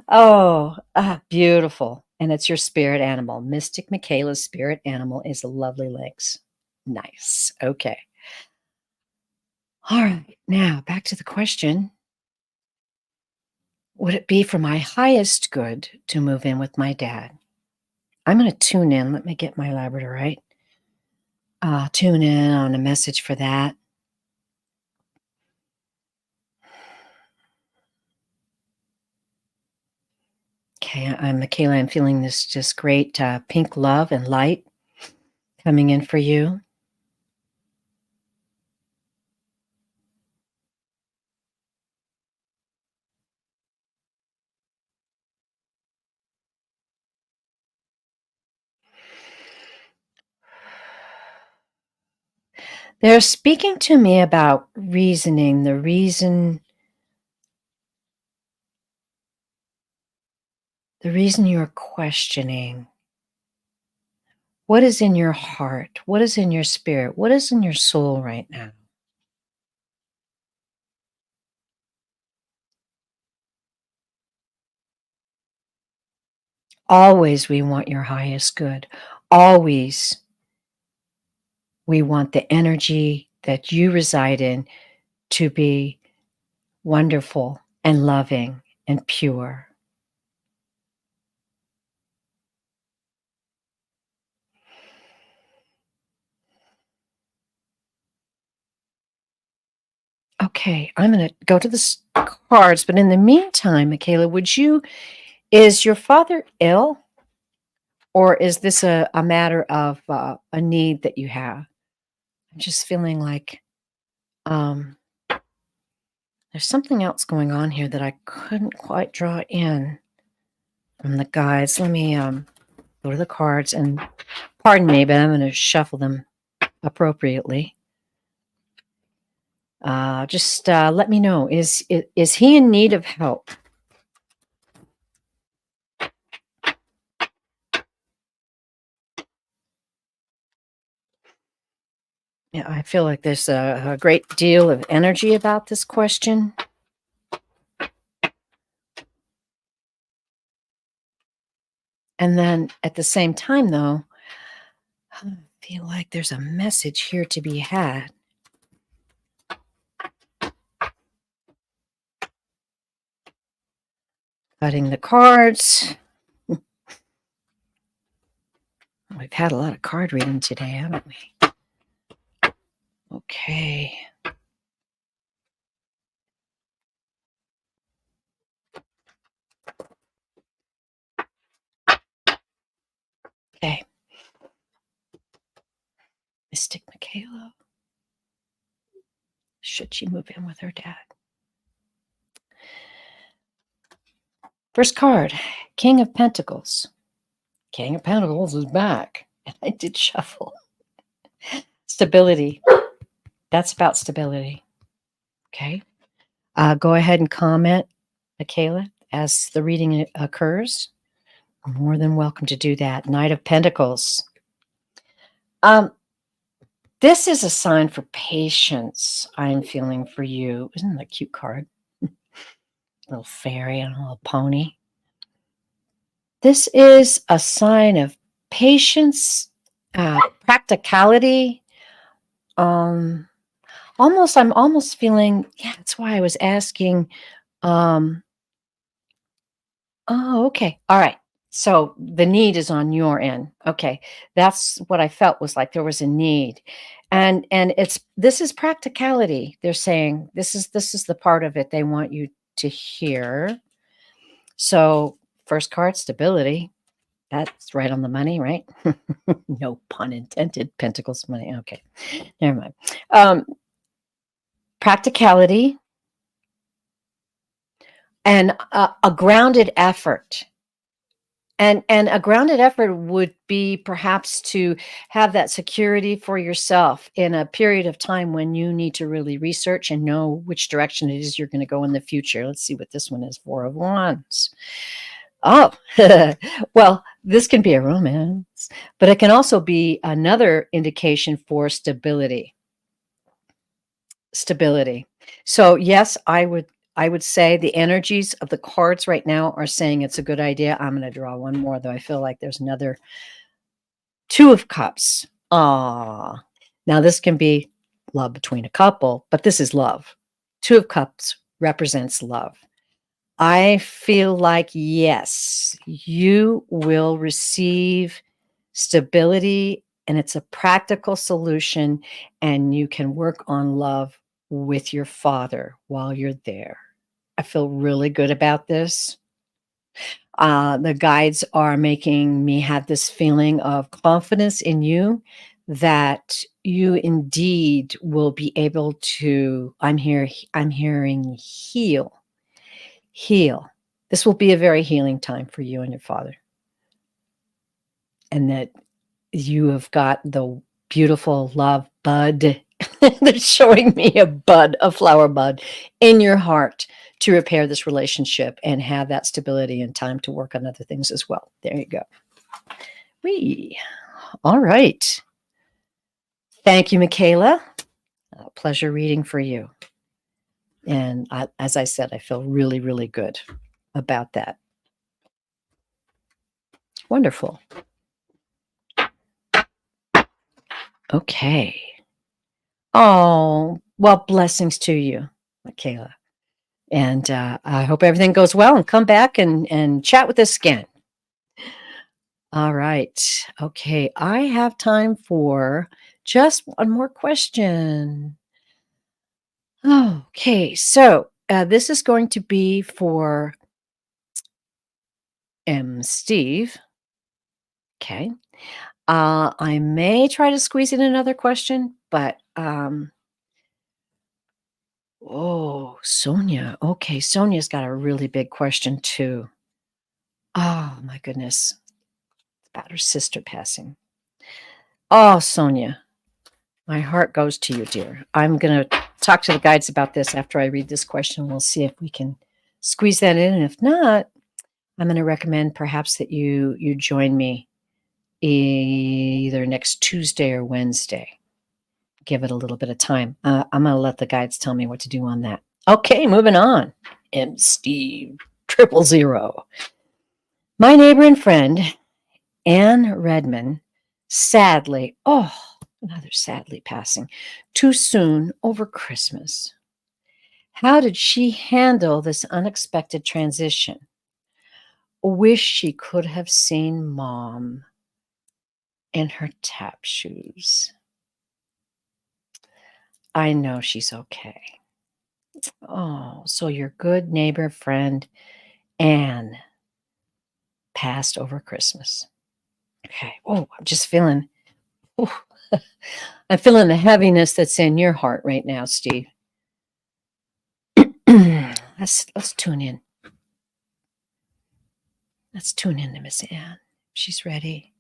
Oh, beautiful. And it's your spirit animal. Mystic Michaela's spirit animal is a lovely lynx. Nice. Okay. All right. Now back to the question. Would it be for my highest good to move in with my dad? I'm going to tune in. Let me get my labradorite. Tune in on a message for that. Okay, Michaela, I'm feeling this just great pink love and light coming in for you. They're speaking to me about reasoning, the reason you're questioning. What is in your heart? What is in your spirit? What is in your soul right now? Always we want your highest good. Always we want the energy that you reside in to be wonderful and loving and pure. Okay, I'm going to go to the cards, but in the meantime, Michaela, is your father ill, or is this a matter of a need that you have? I'm just feeling like um, there's something else going on here that I couldn't quite draw in from the guides. Let me go to the cards, and pardon me, but I'm going to shuffle them appropriately. Just let me know. Is he in need of help? Yeah, I feel like there's a great deal of energy about this question. And then at the same time, though, I feel like there's a message here to be had. Cutting the cards. We've had a lot of card reading today, haven't we? Okay. Okay. Mystic Michaela. Should she move in with her dad? First card, King of Pentacles. King of Pentacles is back. And I did shuffle. Stability. That's about stability. Okay. Go ahead and comment, Michaela, as the reading occurs. I'm more than welcome to do that. Knight of Pentacles. This is a sign for patience I'm feeling for you. Isn't that a cute card? Little fairy and a little pony. This is a sign of patience, practicality. I'm almost feeling, yeah, that's why I was asking. Oh, okay. All right. So the need is on your end. Okay. That's what I felt was like there was a need. And this is practicality. They're saying this is the part of it they want you to hear. So first card, stability. That's right on the money, right? No pun intended. Pentacles money. Okay. Never mind. Practicality and a grounded effort. And a grounded effort would be perhaps to have that security for yourself in a period of time when you need to really research and know which direction it is you're going to go in the future. Let's see what this one is. Four of Wands. Oh, well, this can be a romance, but it can also be another indication for stability. Stability. So yes, I would say the energies of the cards right now are saying it's a good idea. I'm going to draw one more, though. I feel like there's another Two of Cups. Ah, now this can be love between a couple, but this is love. Two of Cups represents love. I feel like, yes, you will receive stability, and it's a practical solution, and you can work on love with your father while you're there. I feel really good about this. The guides are making me have this feeling of confidence in you that you indeed will be able to, I'm hearing heal. This will be a very healing time for you and your father. And that you have got the beautiful love bud They're showing me a flower bud in your heart to repair this relationship and have that stability and time to work on other things as well. There you go. All right. Thank you, Michaela. Pleasure reading for you. And as I said, I feel really, really good about that. Wonderful. Okay. Oh, well, blessings to you, Michaela. And I hope everything goes well, and come back and chat with us again. All right. Okay. I have time for just one more question. Okay. So this is going to be for Steve. Okay. I may try to squeeze in another question, but Sonia. Okay, Sonia's got a really big question too. Oh my goodness. It's about her sister passing. Oh, Sonia. My heart goes to you, dear. I'm going to talk to the guides about this after I read this question. We'll see if we can squeeze that in. And if not, I'm going to recommend perhaps that you join me either next Tuesday or Wednesday. Give it a little bit of time. I'm going to let the guides tell me what to do on that. Okay, moving on. M. Steve 000. My neighbor and friend, Anne Redmond, sadly, another sadly passing, too soon over Christmas. How did she handle this unexpected transition? Wish she could have seen Mom in her tap shoes. I know she's okay. Oh, so your good neighbor friend, Anne, passed over Christmas. Okay. Oh, I'm just feeling, I'm feeling the heaviness that's in your heart right now, Steve. Let's tune in. Let's tune in to Miss Anne. She's ready.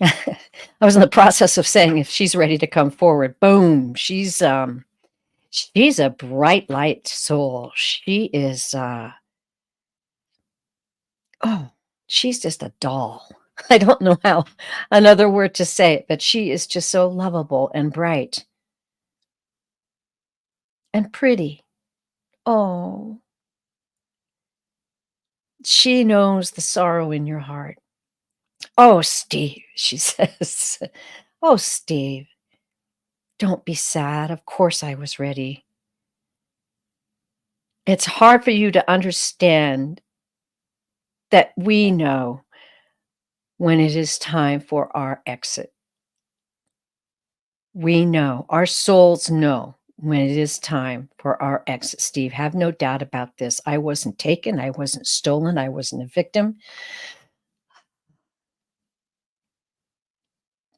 I was in the process of saying if she's ready to come forward. Boom. She's a bright light soul. She is she's just a doll. I don't know how another word to say it, but she is just so lovable and bright and pretty. Oh, she knows the sorrow in your heart. Oh, Steve, she says. Oh, Steve, don't be sad. Of course I was ready. It's hard for you to understand that we know when it is time for our exit. We know, our souls know when it is time for our exit, Steve. Have no doubt about this. I wasn't taken. I wasn't stolen. I wasn't a victim.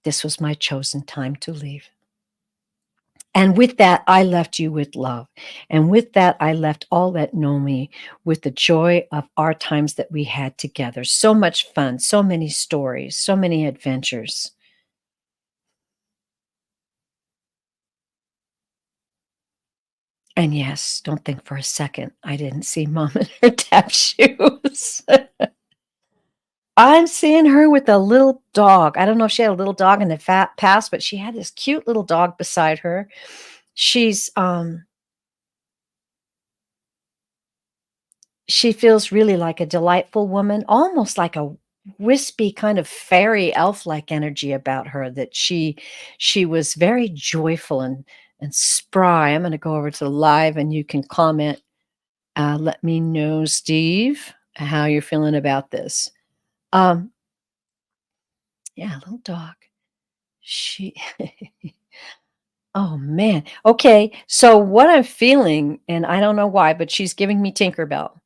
This was my chosen time to leave. And with that, I left you with love. And with that, I left all that know me with the joy of our times that we had together. So much fun, so many stories, so many adventures. And yes, don't think for a second I didn't see Mom in her tap shoes. I'm seeing her with a little dog. I don't know if she had a little dog in the past, but she had this cute little dog beside her. She's she feels really like a delightful woman, almost like a wispy kind of fairy elf-like energy about her, that she was very joyful and spry. I'm gonna go over to live and you can comment. Let me know, Steve, how you're feeling about this. Um, yeah, little dog. She Oh, man. Okay, so what I'm feeling, and I don't know why, but she's giving me Tinkerbell.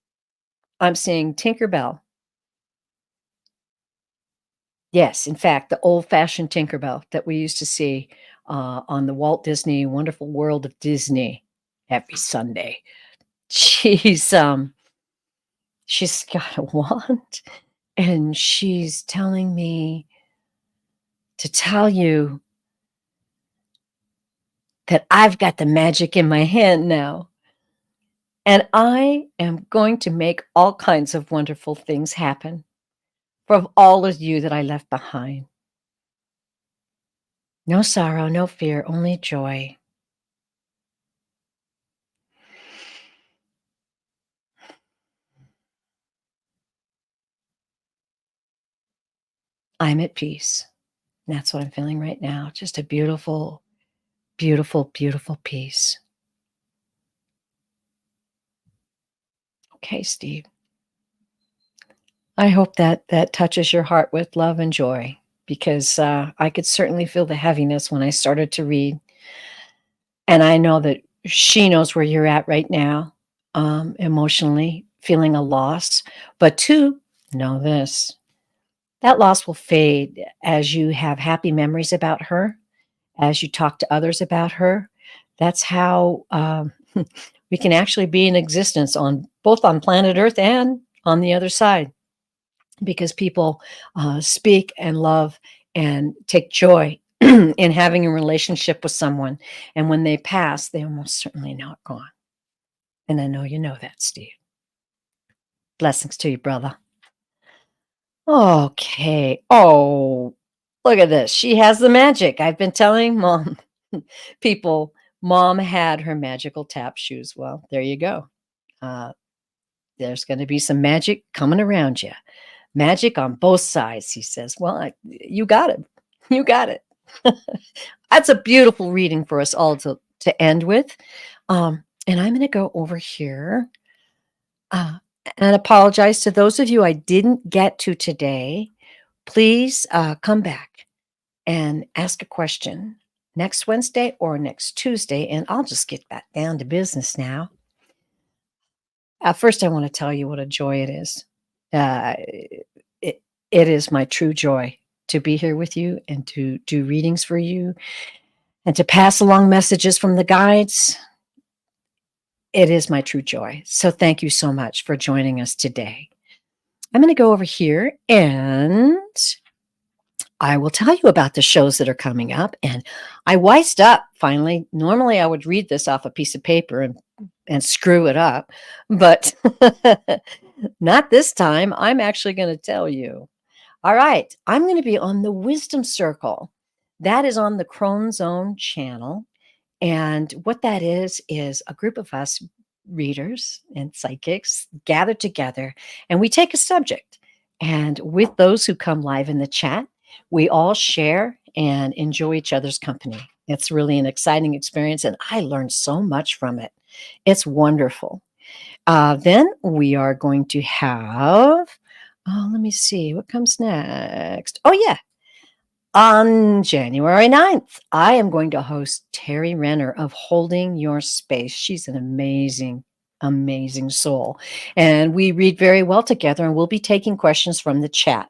I'm seeing Tinkerbell. Yes, in fact, the old-fashioned Tinkerbell that we used to see, on the Walt Disney Wonderful World of Disney every Sunday. She's got a wand, and she's telling me to tell you that I've got the magic in my hand now. And I am going to make all kinds of wonderful things happen for all of you that I left behind. No sorrow, no fear, only joy. I'm at peace. That's what I'm feeling right now. Just a beautiful, beautiful, beautiful peace. Okay, Steve. I hope that that touches your heart with love and joy, because I could certainly feel the heaviness when I started to read. And I know that she knows where you're at right now, emotionally, feeling a loss. But two, know this, that loss will fade as you have happy memories about her, as you talk to others about her. That's how we can actually be in existence on both on planet Earth and on the other side, because people speak and love and take joy in having a relationship with someone. And when they pass, they almost certainly know it gone. And I know you know that, Steve. Blessings to you, brother. Okay. Oh, look at this. She has the magic. I've been telling mom people, mom had her magical tap shoes. Well, there you go. Uh, there's going to be some magic coming around you. Magic on both sides, he says. Well, you got it. You got it. That's a beautiful reading for us all to end with. And I'm going to go over here uh, and apologize to those of you I didn't get to today. Please come back and ask a question next Wednesday or next Tuesday, and I'll just get back down to business now. First, I want to tell you what a joy it is. Uh, it, it is my true joy to be here with you and to do readings for you and to pass along messages from the guides. It is my true joy. So thank you so much for joining us today. I'm going to go over here and I will tell you about the shows that are coming up. And I wised up finally. Normally, I would read this off a piece of paper and screw it up, but not this time. I'm actually going to tell you. All right, I'm going to be on the Wisdom Circle. That is on the Crone Zone channel. And what that is a group of us readers and psychics gather together and we take a subject. And with those who come live in the chat, we all share and enjoy each other's company. It's really an exciting experience, and I learned so much from it. It's wonderful. Then we are going to have, oh, let me see, what comes next? Oh, yeah. On January 9th, I am going to host Terry Renner of Holding Your Space. She's an amazing, amazing soul. And we read very well together, and we'll be taking questions from the chat.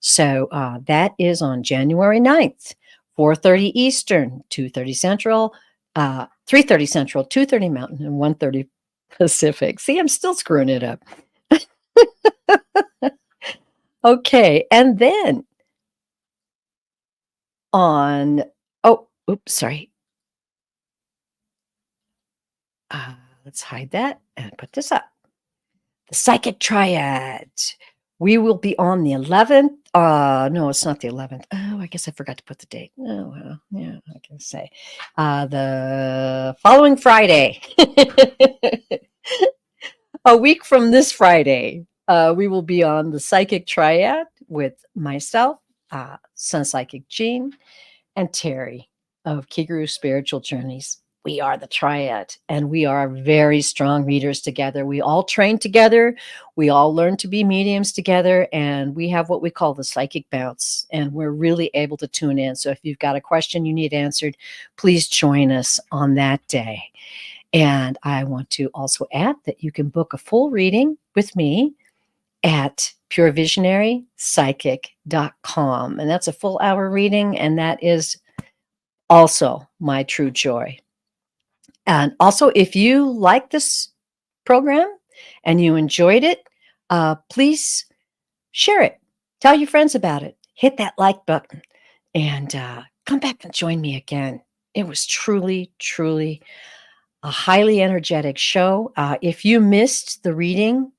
So that is on January 9th, 4:30 Eastern, 2:30 Central, 3:30 Central, 2:30 Mountain, and 1:30 Pacific. See, I'm still screwing it up. Okay, and then on, oh, oops, sorry. Let's hide that and put this up. The Psychic Triad. We will be on the 11th. No, it's not the 11th. Oh, I guess I forgot to put the date. Oh, well, yeah, I can say. The following Friday, a week from this Friday, we will be on the Psychic Triad with myself, Sun Psychic Jean, and Terry of Kiguru Spiritual Journeys. We are the triad, and we are very strong readers together. We all train together. We all learn to be mediums together, and we have what we call the psychic bounce, and we're really able to tune in. So if you've got a question you need answered, please join us on that day. And I want to also add that you can book a full reading with me at purevisionarypsychic.com. And that's a full hour reading, and that is also my true joy. And also, if you like this program and you enjoyed it, please Share it. Tell your friends about it. Hit that like button and come back and join me again. It was truly, truly a highly energetic show. If you missed the reading,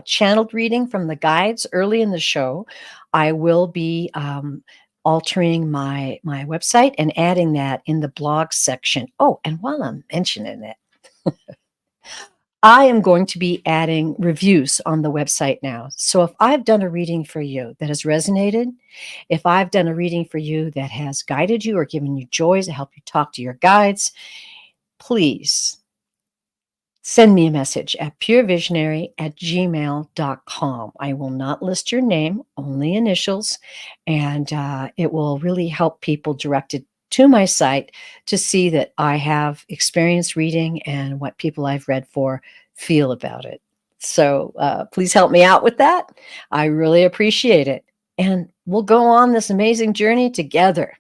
channeled reading from the guides early in the show, I will be altering my website and adding that in the blog section. Oh, and while I'm mentioning it, I am going to be adding reviews on the website now. So if I've done a reading for you that has resonated, if I've done a reading for you that has guided you or given you joys to help you talk to your guides, please send me a message at purevisionary@gmail.com. I will not list your name, only initials, and it will really help people directed to my site to see that I have experience reading and what people I've read for feel about it. So please help me out with that. I really appreciate it. And we'll go on this amazing journey together.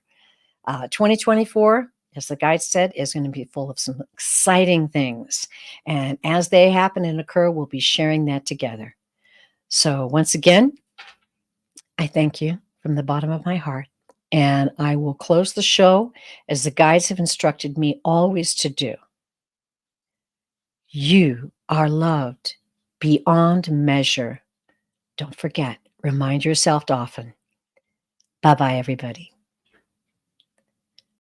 2024, as the guide said, is going to be full of some exciting things. And as they happen and occur, we'll be sharing that together. So once again, I thank you from the bottom of my heart. And I will close the show as the guides have instructed me always to do. You are loved beyond measure. Don't forget, remind yourself often. Bye-bye, everybody.